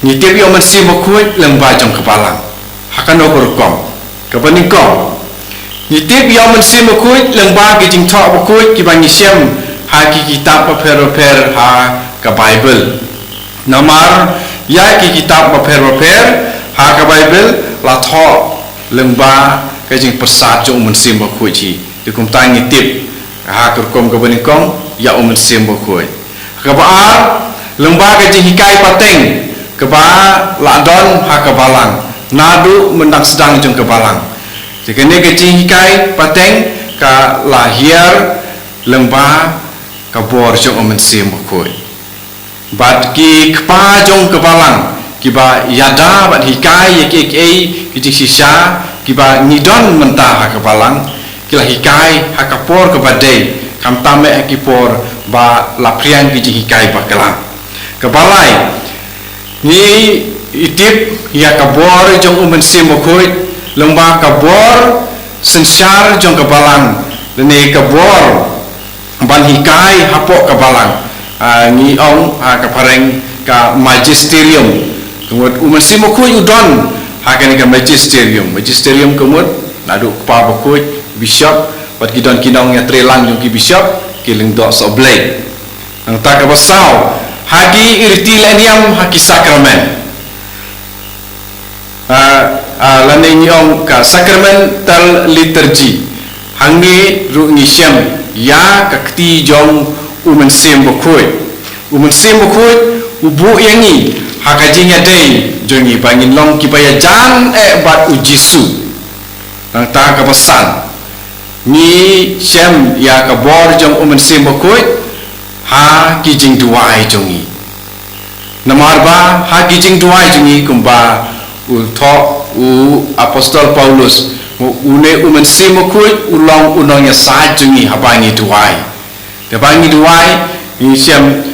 ni tip ya umen sim bokoi leng ba jong kepalang hakan okor kom kapaning kong ni tip ya mensim bakui lengba ke jing thok bakui ki bang siam ha ki kitab per ha ka Bible namar ya ki kitab per ha ka Bible la thok lengba ke jing persat jong mensim bakui chi dikum tang ni tip ha ka kom kapaning kong ya mensim bakui ka ba lengba ke jing hikai pateng ka ba la don ha ka balang nadu mendak sedang jong kebalang jika ne kecing hikai pateng ka lahir lengba ka bor jong omen sim bakoi bat ki kpa jong kebalang ki ba yada bat hikai yek ki sisa ki ba nidon mentah ha kebalang ki la hikai ha kapor ke badai kam tame ki por ba lapriang ki hikai bakalang kebalai ni itip ya kabor jong umen sim bakoi lengba kabor sensar jong kebalang lene kabor ban hikai hapok kebalang ni ong ha kapareng ka magisterium kemud umen sim bakoi udon ha kan ka magisterium kemud nadu pa bakoi bishop bat kidon kinong ya trelang jong ki bishop kiling dok so blade ang ta ka basau hagi irtil eniam haki sakramen lane nyong ka sacramental liturgy hangi ru ngisiam ya kakti jong umen sim bakoi ubu yangi hakajinya day jongi bangin long kipaya jan bat ujisu nang ta ka pasan ni sem ya ka bor jong umen sim bokoi ha kijing duai jongi namar ba ha kijing duai jongi kumba u apostol Paulus une umen sim bokoi ulong unongnya sa jongi habangi duai te bangi duai ni sem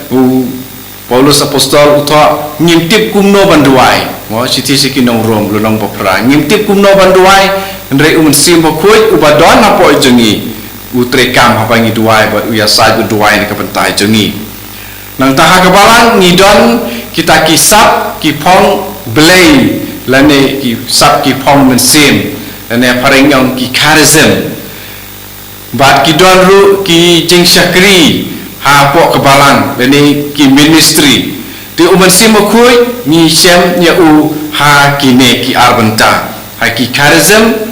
Paulus apostol utha ngimtip kumno banduai mo siti sikinong rom lunong popra ngimtip kumno banduai ndre umen sim bokoi ubadon apo jengi utrekam habangi duai ba uya sa duai ne kapentai jengi nang taha kabalang ngidon kita kisap kipong belai lane kisap kipong men sim lane parengyong ki charism bat kidon ru ki jing syakri ha po kebalang lani ki ministry ti uman sim bokoi ni sem nya u ha kine ki arbenta ha ki charism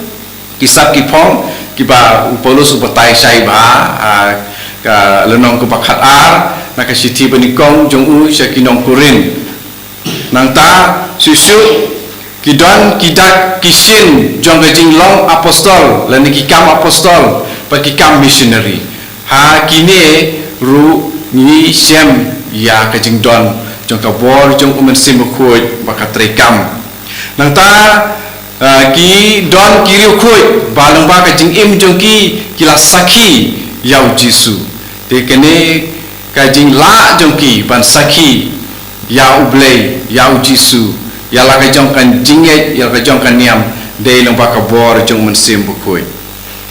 kisap ki pong ki ba Paulus upatai sai ba ka lenong ke bakhat ar na ka siti benikong jong u sya kinong kurin nang ta susu kidon kidak kisin jong ka jing long apostol lani ki kam apostol pa ki kam missionary ha kine ru ni sem ya ka jing don jong ka bor jong umen sim bokoi bakat rekam nang ta ki don kiriu khoi balung ba ka jing im jong ki kila sakhi yau jisu te kene ka jing la jong ki ban sakhi ya ublei yau jisu ya la ka jong kan jinget ya ka jong kan niam de long ba ka bor jong umen sim bokoi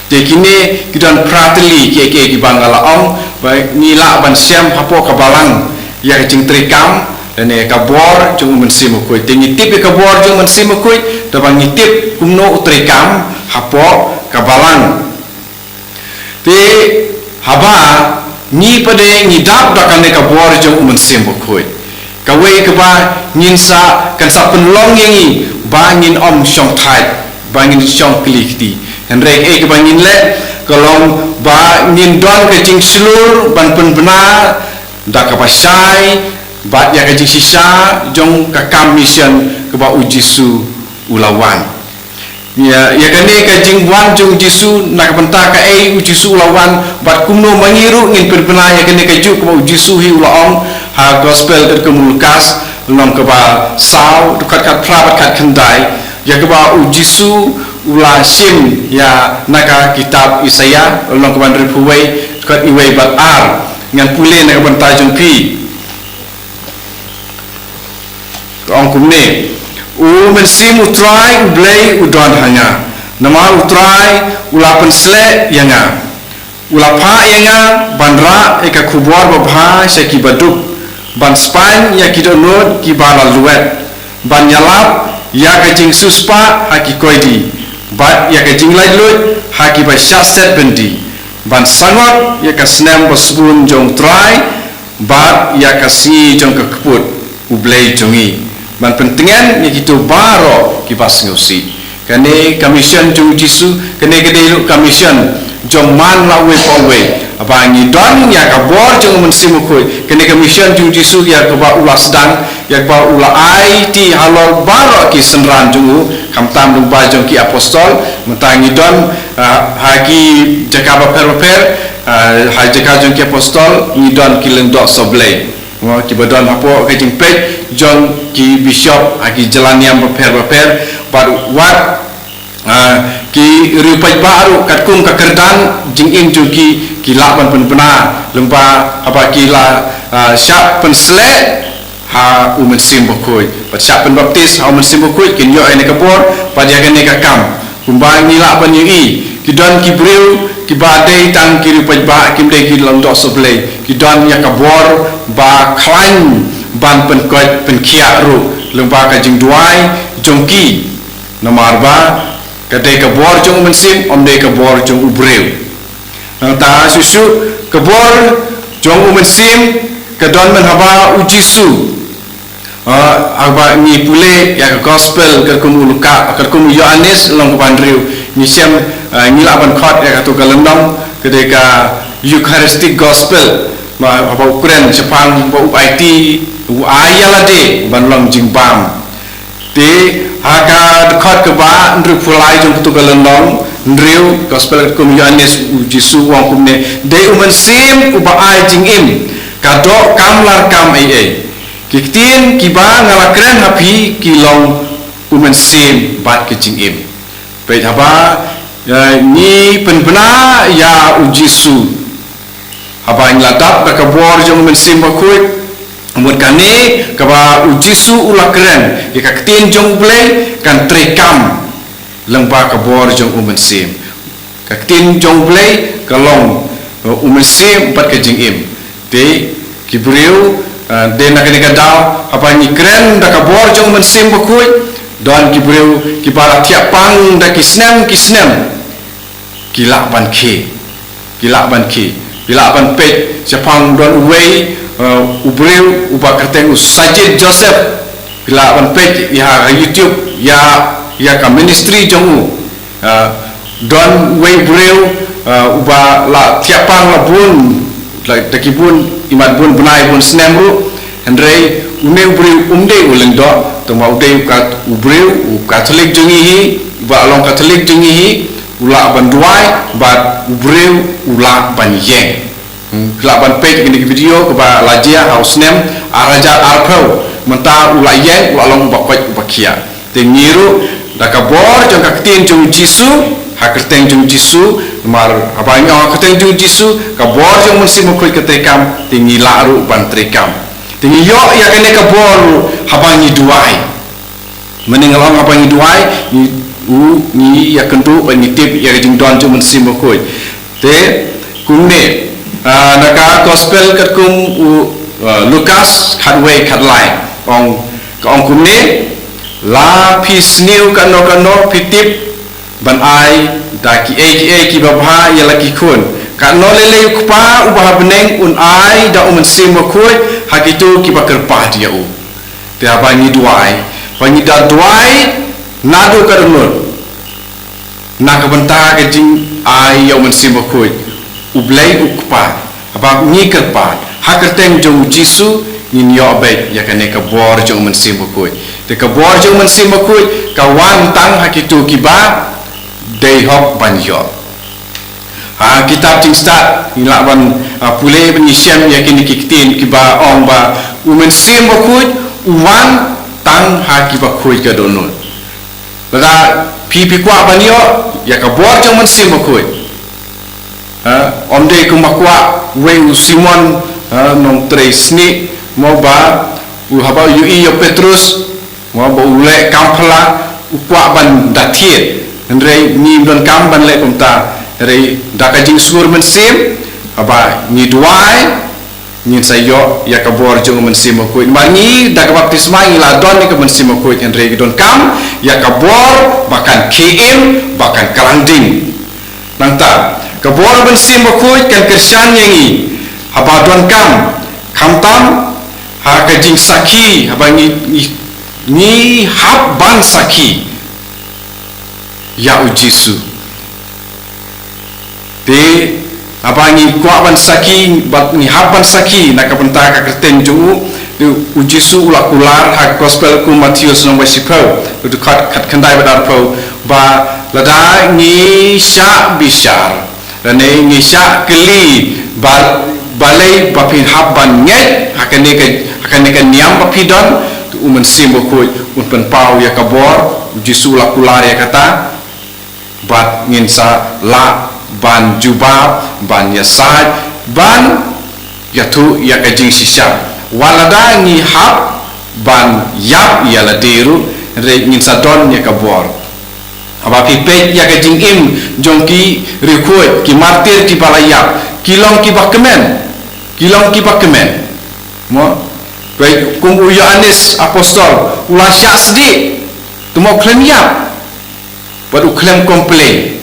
te kini kidon prateli ke ki bangala ong bai ni la ban siam hapo ka balang ya jing trikam dan ka bor jong umen sim bokoi te ni tip ka bor jong umen sim bokoi da bang ni tip kumno trikam hapo ka balang te haba ni pade ni dap da kan ka bor jong umen sim bokoi ka we ka ba ngin sa kan sa penlong yangi bangin om syong thai bangin syong klikti henrek ke bangin le kolong ba ngin don ke jing slur ban pen benar da ka pasai bat ya ke jing sisa jong ka kam mission ke ba ujisu ulawan ya kane ka jing wan jong jisu nak benta ka ujisu ulawan bat kumno mangiru ngin pen benar ya kane ka ju ke ba ujisu hi ulaong ha gospel ke Lukas long ke ba sau dekat kat prabat kat kendai ya ke ba ujisu ula sim ya naka kitab Isaya long keban ripuwei kat iwei bat ar ngan pule nak benta jong pi ong kumne u men sim utrai ublei udon hanya nama utrai ula pensle yanga ula pha yanga bandra eka kubor babha seki baduk ban span ya kidonod ki bala luet ban yalap ya ka jing suspa hakikoidi bat ya ka jing lai lut haki ba shaset bendi ban sangot ya ka snem bosbun jong trai bat ya ka si jong ka keput ublei jongi ban pentingan ya kitu baro ki bas ngosi kane commission jong jisu kane gede lu commission jong man la we pawe abangi don ya ka bor jong men simukoi kane commission jong jisu ya ka ba ulas dan ya ba ula IT halol baro ki senran jong kam tam dum ba jong ki apostol mentangi don hagi jakaba per ha jaka jong ki apostol ni don ki lendok soblei mo ki badon apo ke jing pet jong ki bishop hagi jalan yang per but what ki ripai baru kat kum ka kerdan jing in juki ki laban penpena lemba apa ki la syap pensle ha umen sim bokoi pat syap pen baptis ha umen sim bokoi kin yo ene kabor pat ya gane ka kam kumbang ni laban yi ki don ki breu ki badai tang ki ripai ba kim de ki long dok soblei ki don ya kabor ba klan ban pen kot pen kia ru lemba ka jing duai jongki nomor ba kadai ka bor jong mensim om dei ka bor jong ubreu nang ta susu ka bor jong mensim ka don men haba ujisu aba ni pule ya ka gospel ka kum Lukas ka kum Yohanes long ka bandriu ni sem ni laban khot ya ka tu ka lendong kadai ka eucharistic gospel ma haba ukren sepang ba IT ayala de banlong jingbam te haka dekat ke ba ndru pulai jong tu galendong ndriu gospel kum Yohanes Jisu wang kumne de umen sim uba ai jingim kadok kamlar kam ai kiktin kiba ngalakren hapi kilong umen sim bat ke jingim pe haba ni penbena ya Jisu haba ngladap ka bor jong umen sim bakui umut kane kaba Jisu ulakren ikaktin jong blei kan trekam lengba kabor jong umen sim kaktin jong blei kalong umen sim pat ke jingim te kibriu de nakani kadau apa ni kren da kabor jong umen sim bakui don kibriu kibara tiap pang da kisnem kilak ban pe sepang don wei ubriu uba kerteng Sajid Joseph bila ban pe ya YouTube ya ka ministry jong don wei breu uba la tiapang la bun la takibun imat bun benai bun snemru hendrei une breu umde uleng do toma ude ka ubreu Katolik jongi hi ba long Katolik jongi hi ula ban duai ba ubreu ula ban yeng la ban pe ni video ko ba lajia house name araja arpau menta ula yeng ula long ba kwat ubakia te ngiru da kabor jong kaktin jong Jisu hakerteng jong Jisu mar abanya kaktin jong Jisu kabor jong musim mukul ketekam tingi laru ban trekam tingi yo ya kene kabor habangi duai meningalong habangi duai ni ya kendu ban tip ya jing don jong musim mukul te kumne naka gospel katkum Lukas khatway khatlai ong kumne la pisniu kano pitip ban ai da ki babha yala ki kun kano lele kupa ubah beneng un ai da umen sim makoi hakitu ki bakar pa dia u te abani duai bani da duai nadu karunul nak benta ke jing ai ya umen sim makoi ublai ukpa aba ni kerpa hakerteng jong Jisu nin yo be ya kane ka bor jong men sim bakoi te ka bor jong men sim bakoi ka wan tang hakitu kiba dei hok ban yo kitab ting start ila ban pule ben syam ya kini kiktin kiba ong ba umen sim bakoi wan tang hakiba koi ka donol bada pipi kwa ban yo ya ka bor jong men sim bakoi omde kumakwa we Simon nong tresni mo ba haba yui yo Petrus mo ba ule kampala ukwa ban dathie ndrei ni don kam ban le kumta rei dakajing sur men sim haba ni duai ni sayo ya kabor jong men sim ko mani dak baptisma ila don ni ke men sim ko ndrei don kam ya kabor bahkan KM bahkan Kalanding nangta kabor ben sim bakoi kan Kristan yangi haba don kam tam ha kajing saki haba ni hab ban saki ya Jisu te haba ni kwa ban saki bat ni hab ban saki nak benta ka Kristen ju Jisu ulak ular ha gospel ku Matius nomor 10 du kat kandai badar pro ba lada ni sya bishar dan ni syak keli balai bapi habban nyet akan niam bapi don tu umen sim bakoi un pen pau ya kabor Jisu la kular ya kata bat ngin sa la ban jubab ban yasaj ban yatu ya kajing sisya walada ni hab ban yap ya ladiru re ngin sa don ya kabor aba pipet ya ke jingim jongki record ki martir ki balayap kilong ki bakemen mo baik kum Yohanes apostol ulah syak sedi tumo klem yap baru klem komplain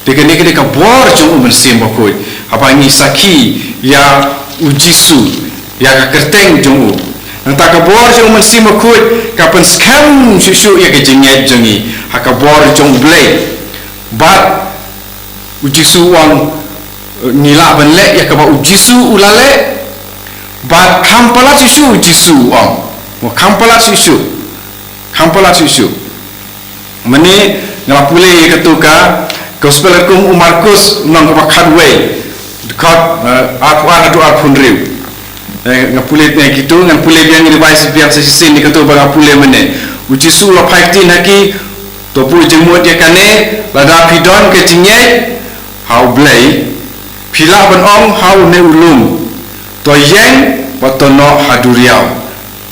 dekene ka bor jong umen sim bakoi apa ni saki ya Jisu ya ka kerteng jong Nanta kabor jong men sim bakoi kapan skam susu ya ke jinget jongi hakabor jong blai bat Jisu wang nila benlek ya kaba Jisu ulale But kampalat susu Jisu ong. Kampalat susu. Mani ngapule ketuka gospel kum Markus nang kapakadwe dekat aku ada doa pun riu. Ngapule ni gitu ngapule biang revise biang sesi ni ketu bangapule mene. Jisu la phaitin haki topu jemut dia kane lada pidon ke jingye hau blai pila ban ong hau ne ulum to yeng watono haduriau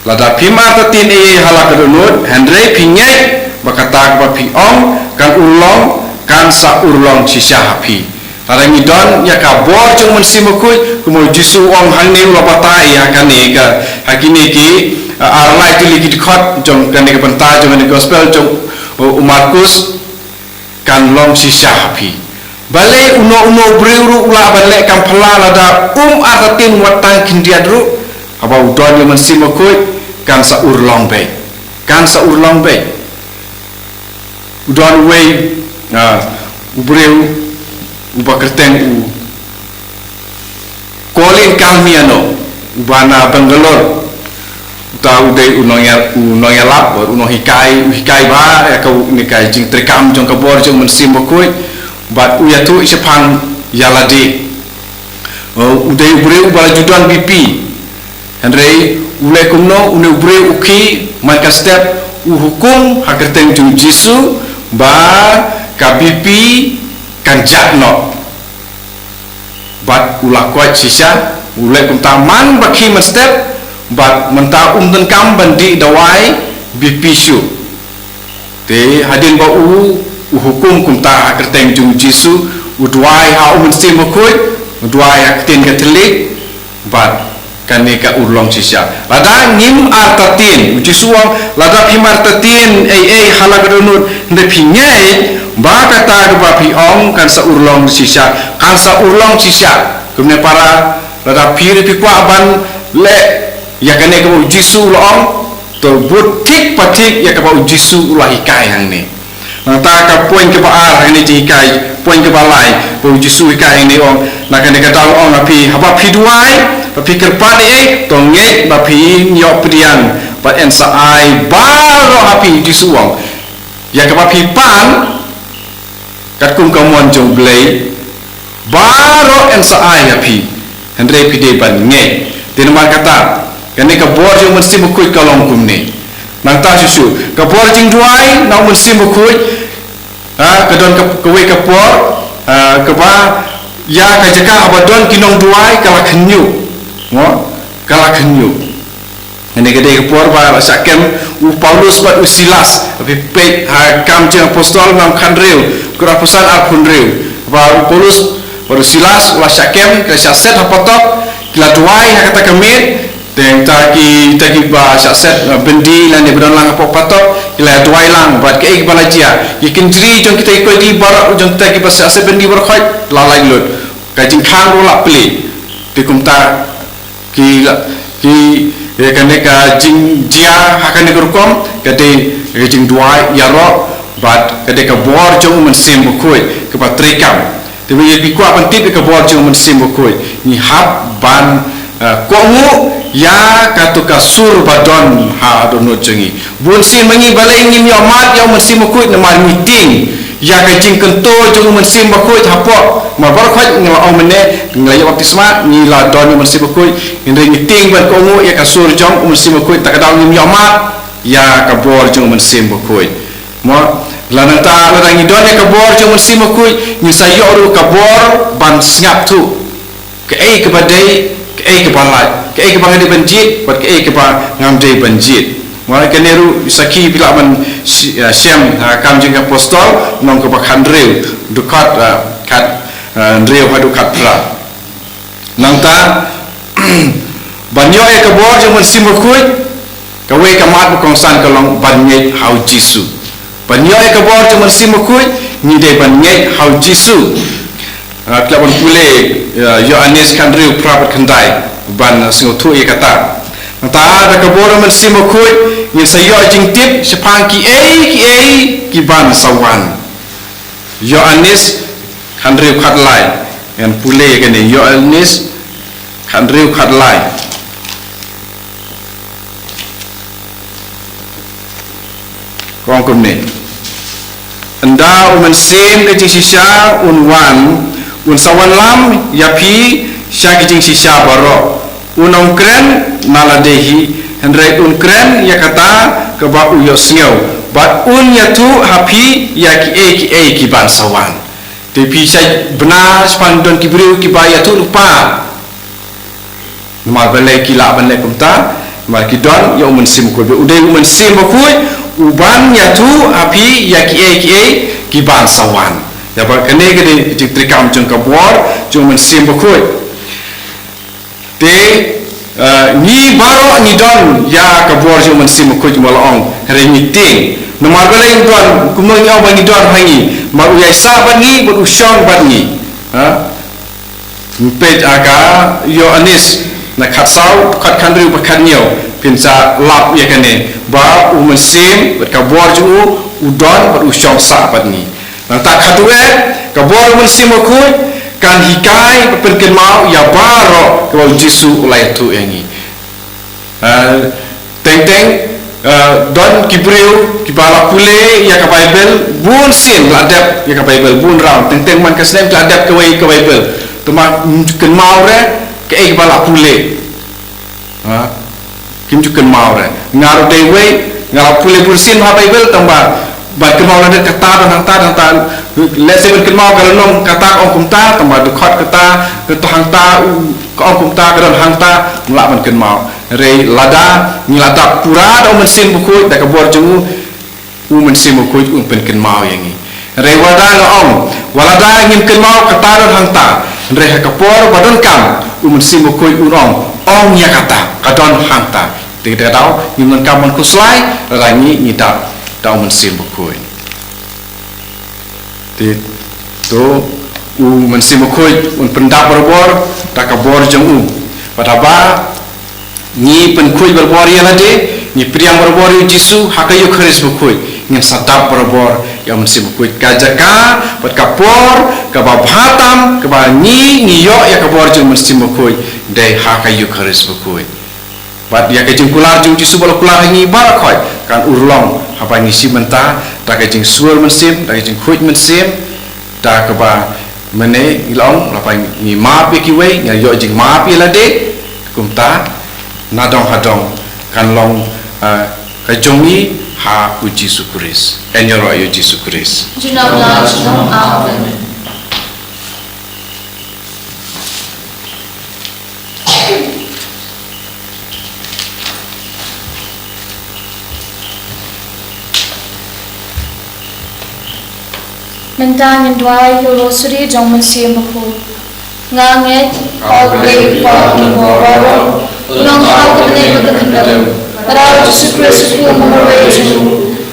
lada pima tatin halak donut Henry pinye bakata ba pi ong kan ulong kan sa urlong sisa hapi lada midon ya ka bor jung men simukui kumo Jisu ong hang ne ula patai hakane ka hakini ki arlai tu ligi dekat jong kan ne bentar jong ne gospel jong Markus kan long sisa hapi balik uno beriuru ulah balik kan pala lada atatin watang kindiadru apa udon yang mensimukui kan sa urlong bay udon way uberiu ubakerteng kolin kamiano ubana Bangalore tahu deh unonya lap uno hikai ba ya kau ni kai jing trekam jong kabor jong mensim bokoi bat uya tu isepang yalade udai ubre ubala judan BP Henry ulai kumno une ubre uki maka step uhukum hakerteng jong Jisu ba ka BP kan jakno bat ulah kuat sisa ulai kum taman baki men step bat mentah dan kam bandi dawai bipisu te hadin ba hukum kum ta kerteng jung Jisu udwai ha mesti mokoi udwai aktin katolik bat kaneka urlong sisa lada ngim artatin Jisu lada pimar tatin halak donut ne pinyai ba kata ba pi ong kan sa urlong sisa kumne para lada pir pi kwa ban le ya kane ko Jisu loong to butik patik ya ka Jisu ulah hikai hang ni ta ka poin ke ba hang ni hikai poin ke balai bo Jisu hikai ni ong na kane ka tahu ong api haba pi duai api kerpani to nge ba pi nyok pedian ba en sa ai baro api Jisu ong ya ka pi pan kat kum kamon jong blai baro en sa ai api Henry pide ban nge dinamar kata kani ka bor jong mesti mukui kalong kumni nang ta susu ka bor jing duai nang mesti mukui ka don ka we ka por ka ba ya ka jaka abadon kinong duai kala khnyu ini gede ka por ba sakem Paulus bat Silas tapi pe kam jeng apostol ngam khandreu kurapusan alkhundreu ba Paulus baru Silas wa sakem ka saset hapotok kila duai kata kemit teng taki ba saset bendi lan de bedon lang apa patok ila duai lang bat ke balajia ikin jri jong kita ikoi di barak jong taki ba saset bendi berkhoi lalai lut kajing khang rola pli pikumta ki ya kaneka jing jia hakane kurkom kate jing duai yaro bat kate ka bor jong mensim bukoi ke patrikam tapi ye pikwa pantip ke bor jong mensim bukoi ni hab ban kongu ya katuka sur badon ha dono jengi bunsin mangi balai ngim yo mat yo mensim bukoi na mar meeting ya ka jing kento jong mensim bukoi hapo ma bar khoi ngla o mene ngla yo baptisma ni la don mensim bukoi ngre meeting ban kongu ya ka sur jong mensim bukoi tak kadang ngim yo mat ya ka bor jong mensim bukoi mo lananta la ngi don ya ka bor jong mensim bukoi ni sayo ru ka bor ban sngap tu ke ai ke badai ke ai ke balai ke ai ke bangade banjit pat ke ai ke ba ngamde banjit mala keneru saki bila man syam kam jing apostol nong ke bakhandreu dekat kat ndreu hadu katra nangta banyo e ke bor jong mensim bukoi ka we ka mat kongsan kalong banye hau Jisu banyo e ke bor jong mensim bukoi ni de banye hau Jisu klaban pule Yohanes khandreu prapat khandai ban singotu e kata ta ada ke bor mensim bukoi ni sayo jing tip sepang ki ki ban sawan Yohanes khandreu khatlai yan pule kene Yohanes khandreu khatlai kong kumne anda umen sim ke jing sisha unwan un sawan lam yapi sya ke jing sisha baro unong kren naladehi hendrai un kren yakata ke ba uyosngeu bat un yatu hapi yaki ki ban sawan tapi saya benar sepandon kibriu ki ba yatu lupa mal balai kila balai kumta mal kidon ya umen sim ko be udai umen sim ko uban yatu api yaki ki ban sawan ya ba kene gede trikam jung kabor jung men sim ko te ni baro ni don ya kabor jung men sim ko malong re meeting nomor balai don kumoi au bani don hangi maru yai sa bani bu ushong bani ha pej aga yo anis na khatsau khat khandri bakhanyo pinsa lap ya kane ba umen sim kabor ju udon ba ushong sa bani na ta khatue kabor umen sim ko kan hikai perken mau ya baro ko jisu ulai tu yangi teng don kibriu kibala pule ya ka bible bun sin ladap ya ka bible bun ram teng man ka snem ladap ka bible tuma ken mau re ke kibala pule ha kim ju ken mau re ngaru dewe ngala pule bun sin ha bible tamba ba ken mau ladap kata dan hangta lese ken mau ka long kata ong kumta tamba de khot kata ke to hangta ko ong kumta ka dan hangta ngla man ken mau re lada ngilata pura do mesin buku da kabor ju mesin buku pen ken mau yangi re wada ong walada ngin ken mau kata don hangta re kapor badon kam mesin buku ong ya kata kadon hangta tidak tahu ngin kam man kuslai rangi ngita da mesin buku ti to mesin buku pendap berbor da kabor ju padaba ni penkui berbor ya lade ni priang berbor Jisu hakayu kharis bukui ngin sadap berbor ya mensi bukui kajaka pat kapor ka babhatam ka ba ni yo ya kabor jung mensi bukui dai hakayu kharis bukui pat ya ka jing kular jung Jisu bal kular ni barakhoi kan urlong apa ni simenta ta ka jing suar mensim ta ka jing khuit mensim ta ka ba mene ilong apa ni ma pi kiwe nya yo jing ma pi lade kumta nadong hadong kan long kajongi ha uji sukuris enyoro ayu uji sukuris Junamlah junam amen. Mentang yang dua rosary jong mensiam baku nganget all great part of our Ulang hal kebenaran berkendam Pada Yesus Kristus ku memeraju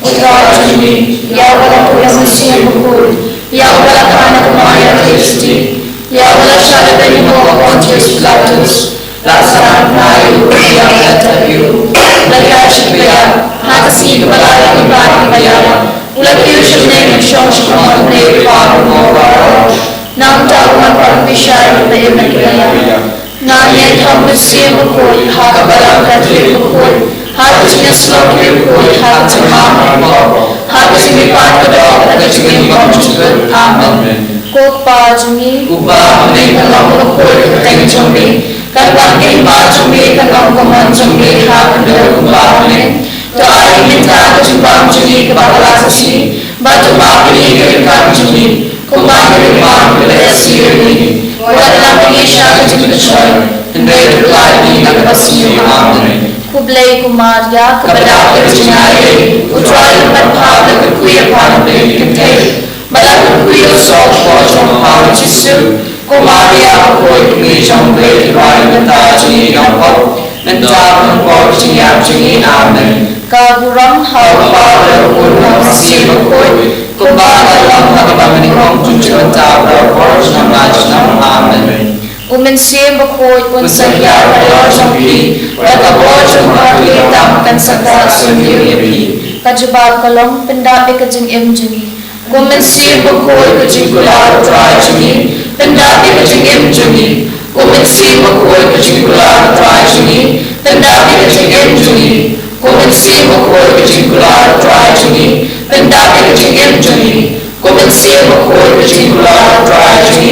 Utraju ni Ya wala ku yang mesti yang bukul Ya wala kana kumaya Kristi Ya wala syara dari Noah Pontius Pilatus Laksanaan penayu yang wala tabiu Lagi asyikbaya Hakasi kepala ibadah bayara Ulang kiu syabne Syong syukman Dari paru mawara Nam tahuman paru bisyara Dari ibadah Nanya kamu mesti berkul, hak balang katri berkul, hak jenis selok berkul, hak jemaah berkul, hak jemipan kedok, hak jemipan juga. Amin. Kau pajungi, ubah menengah berkul, keteng jumi, kan iman jumi, kan keman jumi, hak kedok ubah meneng. Doa minta kejumpaan jumi kepada sisi, batu maafin kirikan jumi, kumang kiriman beresi ini. Walau pengisah kejumpaan, hendai berlari nak bersih amin. Kublai kumaria kepada kerjanya, utuai berpaham kekuya pandai kentei, badan kekuya sok pojong pau Yesus. Kumaria koi pengisah berlari mentajuni nampak, mentajun pojong juni amin. Kaburam hal pada urang masih berkoi, kumbang dalam hati menikong tujuan tabur pojong najnam amin. Umensim bakoi unsaya pada jampi, pada bojong mati tamkan sakal sendiri. Kajubal kolong pendapi kejeng emjungi. Umensim bakoi kejeng kular trajungi, pendapi kejeng emjungi. Umensim bakoi kejeng kular trajungi, pendapi kejeng emjungi. Umensim si một khối cái chính của là trai chúng đi bên đáp cái chính em chúng đi cô mình si một khối cái chính của là trai chúng đi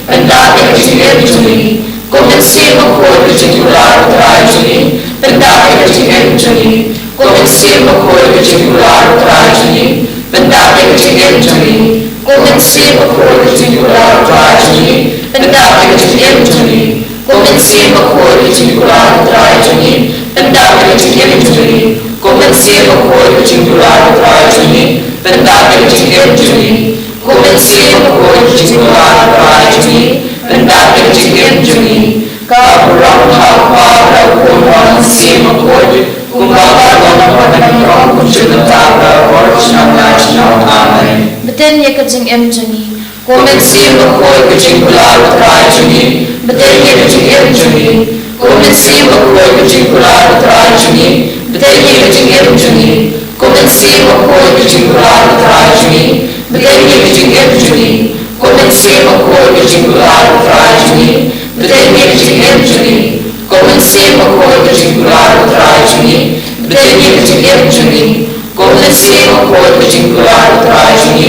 bên đáp cái chính em chúng đi cô mình si một khối cái chính của là trai chúng đi bên đáp cái chính em chúng đi cô mình si một khối cái chính của là trai chúng đi bên đáp cái chính em chúng đi cô mình si một khối cái chính của là trai chúng đi bên đáp cái chính em chúng đi cô mình si một khối cái chính của là trai chúng đi bên đáp cái chính em chúng đi cô mình si một khối cái chính của là trai chúng đi bên đáp cái chính em chúng đi cô mình si một khối cái chính của là trai chúng đi bên đáp cái chính em chúng đi các rong hào hoa đầu cuốn hoa si một khối cùng bao ta lòng hoa thành công cùng chữ ta và hoa năm nay năm amen Betul ya kajing em juni. cô mình si một khối cái chính của là trai chúng đi bên đáp cái chính em chúng đi cô mình si một khối cái chính của là trai chúng đi bên đáp cái chính em chúng đi cô mình si một khối cái chính của là trai chúng đi bên đáp cái chính em chúng đi cô mình si một khối cái chính của là trai chúng đi bên đáp cái chính em chúng đi cô mình si một khối cái chính của là trai chúng đi bên đáp cái chính em chúng đi cô mình si một khối cái chính của là trai chúng đi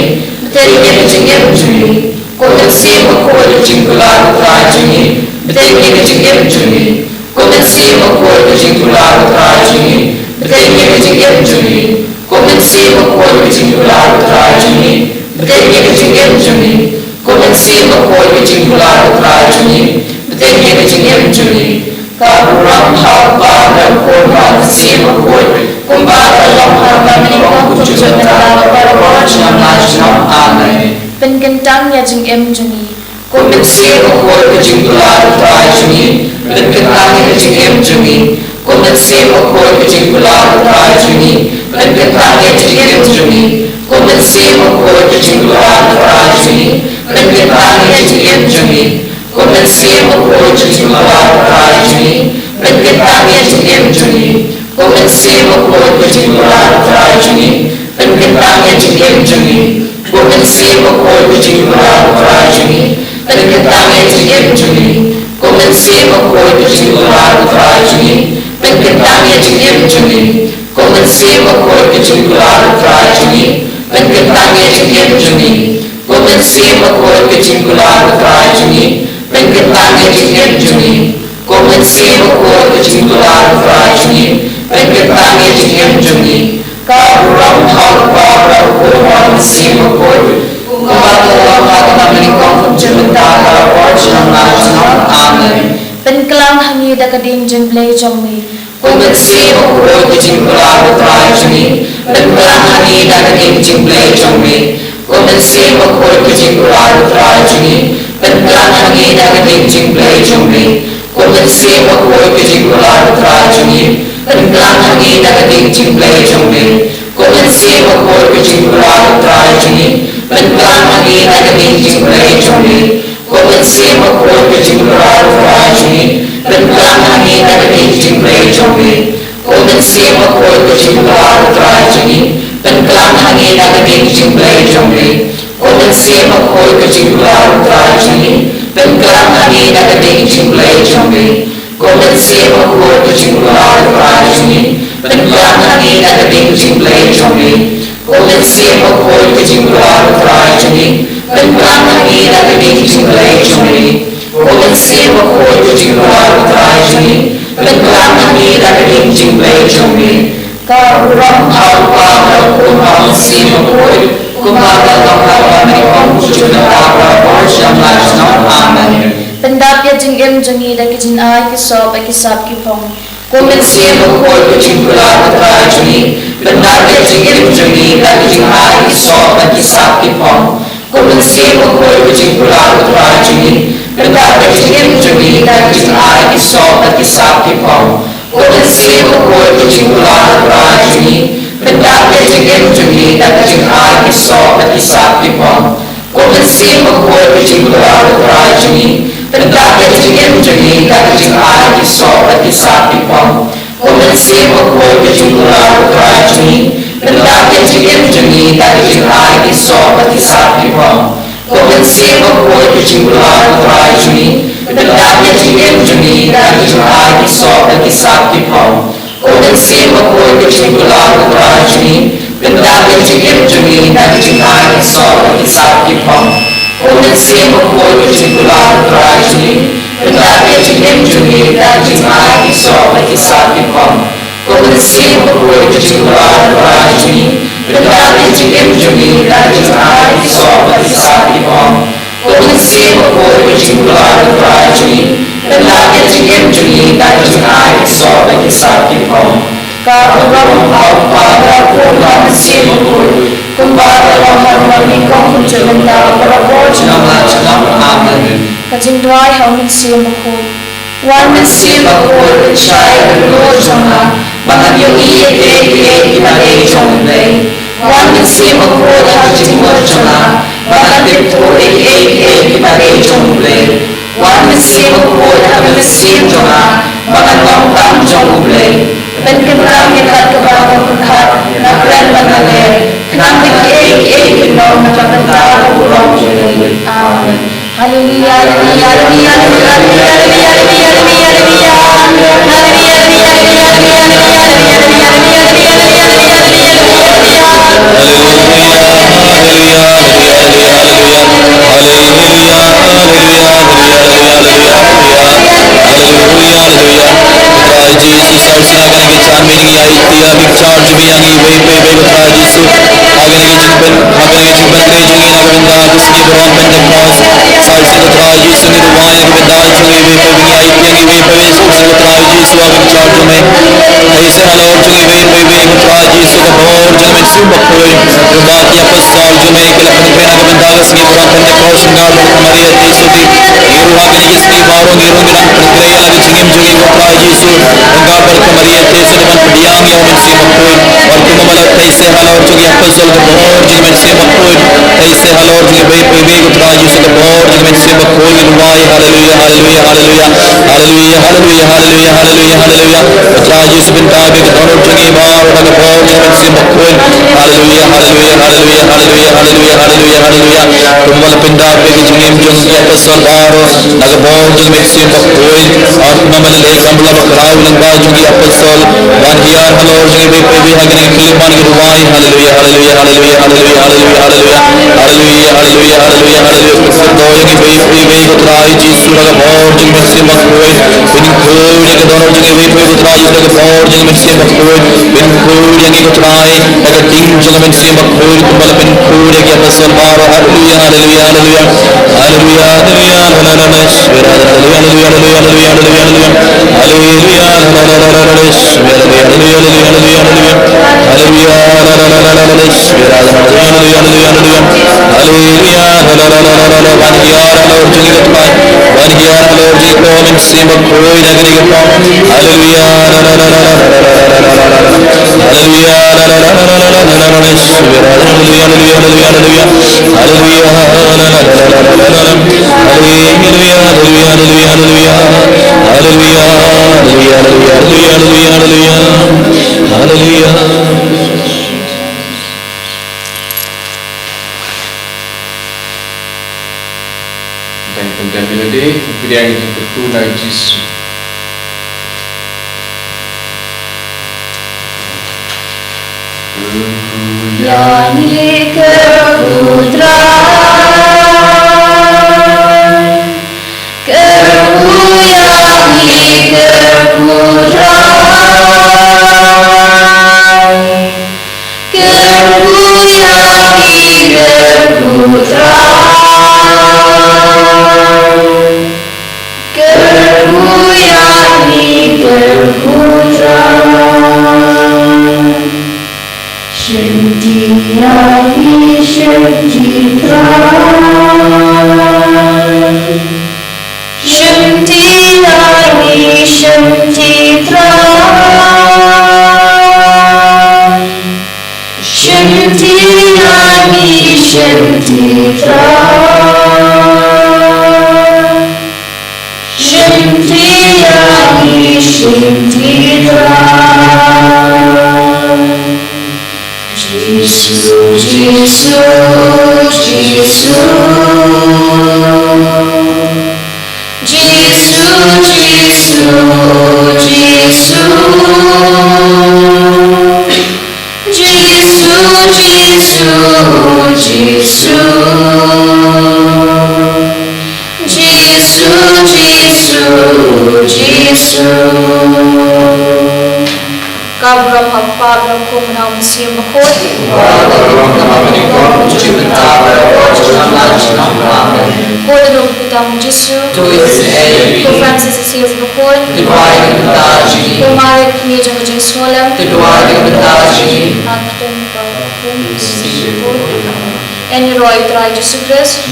bên đáp cái chính em chúng đi cô mình si một khối cái chính của là trai chúng đi bên đáp cái chính em chúng đi cô mình si một khối cái chính của là trai chúng đi bên đáp cái chính em chúng đi cô mình si một khối cái chính của là trai chúng đi bên đáp cái chính em chúng đi cô mình si một khối cái chính của là trai chúng đi bên đáp cái chính em chúng đi các rong hào ba đầu cuốn hoa si một khối cùng ba ta lòng hoa ba mình con cùng chữ ta và hoa năm nay năm amen Penkentang ya jing em juni. cô mình si một khối cái chính của là trai chúng đi bên cạnh ta cái chính em chúng đi cô mình si một khối cái chính của là trai chúng đi bên cạnh ta cái chính em chúng đi cô mình si một khối cái chính của là trai chúng đi bên cạnh ta cái chính em chúng đi cô mình si một khối cái chính của là trai chúng đi bên cạnh ta cái chính em chúng đi cô mình si một khối cái chính của là trai chúng đi bên cạnh ta cái chính em chúng đi cô mình si một khối cái chính của là trai chúng đi bên cạnh ta cái chính em chúng đi cô mình si một khối cái chính của là trai chúng đi bên cạnh ta cái chính em chúng đi cô mình si một khối cái chính của là trai chúng đi bên cạnh ta cái chính em chúng đi cô mình si một khối cái chính của là trai chúng đi bên cạnh ta cái chính em chúng đi cô mình si một khối cái chính của là trai chúng đi bên cạnh ta cái chính em chúng đi các rong hào hoa đầu cuốn hoa si một khối cùng ba ta lòng hoa ta mình con cùng chữ ta và hoa năm nay năm amen Penkelang hangi da kading jing play jong mi. cô mình si một khối cái chính của là trai chúng đi bên cạnh hai đã cái chính play trong mi cô mình si một khối cái chính của là trai chúng đi bên cạnh hai đã cái chính play trong mi cô mình si một khối cái chính của là trai chúng đi bên cạnh hai đã cái chính play trong mi cô mình si một khối cái chính của là trai chúng đi bên cạnh hai đã cái chính play trong mi cô mình si một khối cái chính của là trai chúng đi bên cạnh hai đã cái chính play trong mi cô mình si một khối cái chính của là trai chúng đi bên cạnh hai đã cái chính play trong mi cô mình si một khối cái chính của là trai chúng đi bên cạnh hai đã cái chính play trong mi cô mình si một khối cái chính của là trai chúng đi bên cạnh hai đã cái chính play trong mi cô mình si một khối cái chính của là trai chúng đi bên cạnh hai đã cái chính play trong mi cô mình si một khối cái chính của là trai chúng đi bên cạnh hai đã cái chính play trong mi các rong hào hoa đầu cuốn hoa si một khối cùng ba ta lòng hoa ba mình con cùng chữ ta và hoa năm nay năm amen Pendap ya jing em juni da kijin ai ki sop ki sap ki phong. cô mình si một khối cái chính của là trai chúng đi bên đáp cái chính em chúng đi đã cái chính ai cái so và cái sáp cái phong cô mình si một khối cái chính của là trai chúng đi bên đáp cái chính em chúng đi đã cái chính ai cái so và cái sáp cái phong cô mình si một khối cái chính của là trai chúng đi bên đáp cái chính em chúng đi đã cái chính ai cái so và cái sáp cái phong cô mình si một khối cái chính của là trai chúng đi bên đáp cái chính em chúng đi đã cái chính ai cái so và cái sáp cái phong cô mình si một khối cái chính của là trai chúng đi bên đáp cái chính em chúng đi đã cái chính ai cái so và cái sáp cái phong cô mình si một khối cái chính của là trai chúng đi bên đáp cái chính em chúng đi đã cái chính ai cái so và cái sáp cái phong Open sim ako kachingula kurajuni, bendabe jingim jungi na jingai so kisaki pom. Open sim ako kachingula kurajuni, bendabe jingim jungi na jingai so kisaki pom. Open sim ako kachingula kurajuni, bendabe jingim jungi na jingai so kisaki pom. Open sim ako kachingula kurajuni, bendabe jingim jungi na jingai so kisaki pom. Karang pada pulang sibuk, kembali rahmat kau jemenda berabot jalan aman. Kajing dua hal sibuk, Wan sibuk cai berdoa jangan, bangan yang iya kita jombe. Wan sibuk hajim jangan, bangan itu iya kita jombe. Wan sibuk hajim jangan, bangan longkang jombe. Ben keberang kita keberang berkat, nak keren mengalir. Kenapa ik nom macam tentara burung jadi. Amin. Haleluya, haleluya, haleluya, haleluya, haleluya, haleluya, Jesus, our sin akan kita meeting ya itia big charge bi yang ibe betra Jesus akan kita jumpen kejungi na benda kuski beron benda cross sar sin betra Jesus ni ruwaya ki benda jungi ibe ya itia ibe Jesus betra Jesus akan charge में ऐसे हलोर jungi ibe betra Jesus का बोर जन में सुबह कोई रुबात या पस्ताल जो में के लखन पे ना बenda kuski beron benda cross ना हमारी Jesus दी ruwa के इसकी बारों गिरों गिरन प्रक्रिया लगी jungi betra Jesus Engkau berkemaria tese dengan pediang yang mensi makui waktu memalak tese halor jungi apazol ke bohor jungi mensi makui tese halor jungi bayi kutra Yesus ke bohor jungi mensi makui luai haleluya haleluya haleluya haleluya haleluya haleluya haleluya haleluya kutra Yesus binta be kutra jungi bar ke bohor jungi mensi makui haleluya haleluya haleluya haleluya haleluya haleluya haleluya kumal binta be jungi apazol bar ke bohor jungi mensi makui और ममल ले संभला बकराव लंबा जुगी अपसोल one here hello जुगी बेबी हगने खिलमान की रुवाई hallelujah hallelujah hallelujah hallelujah hallelujah hallelujah hallelujah hallelujah hallelujah hallelujah Krishna दोयंगी बेबी उतराई जीसु लगा बोर जुगी में से मकबूल बिन कोई के दोनों जुगी बेबी उतराई लगा बोर जुगी में से मकबूल बिन कोई यंगी उतराई लगा तीन जुगी में से मकबूल कुमल बिन कोई के अपसोल मारो hallelujah hallelujah hallelujah hallelujah hallelujah hallelujah hallelujah hallelujah Dan kemudian bila dia kemudian kita bertunai Yesus. Yani keputra kepuyangi keputra kepuyangi keputra kepuyangi keputra Shantiyani Shantitra Shantiyani Shantitra Shantiyani Shantitra Shantiyani Shantitra Jesus, Jesus, Jesus, Jesus, Jesus, Jesus. Kabram Pabram Kumanam Sim Bakot, Kodrum Pitam Jisu, Ko Francis Asias Bakot, Ko Malik Mijang Jinsolam, Akten Bakun Sipur, and Roy Traj Sugres,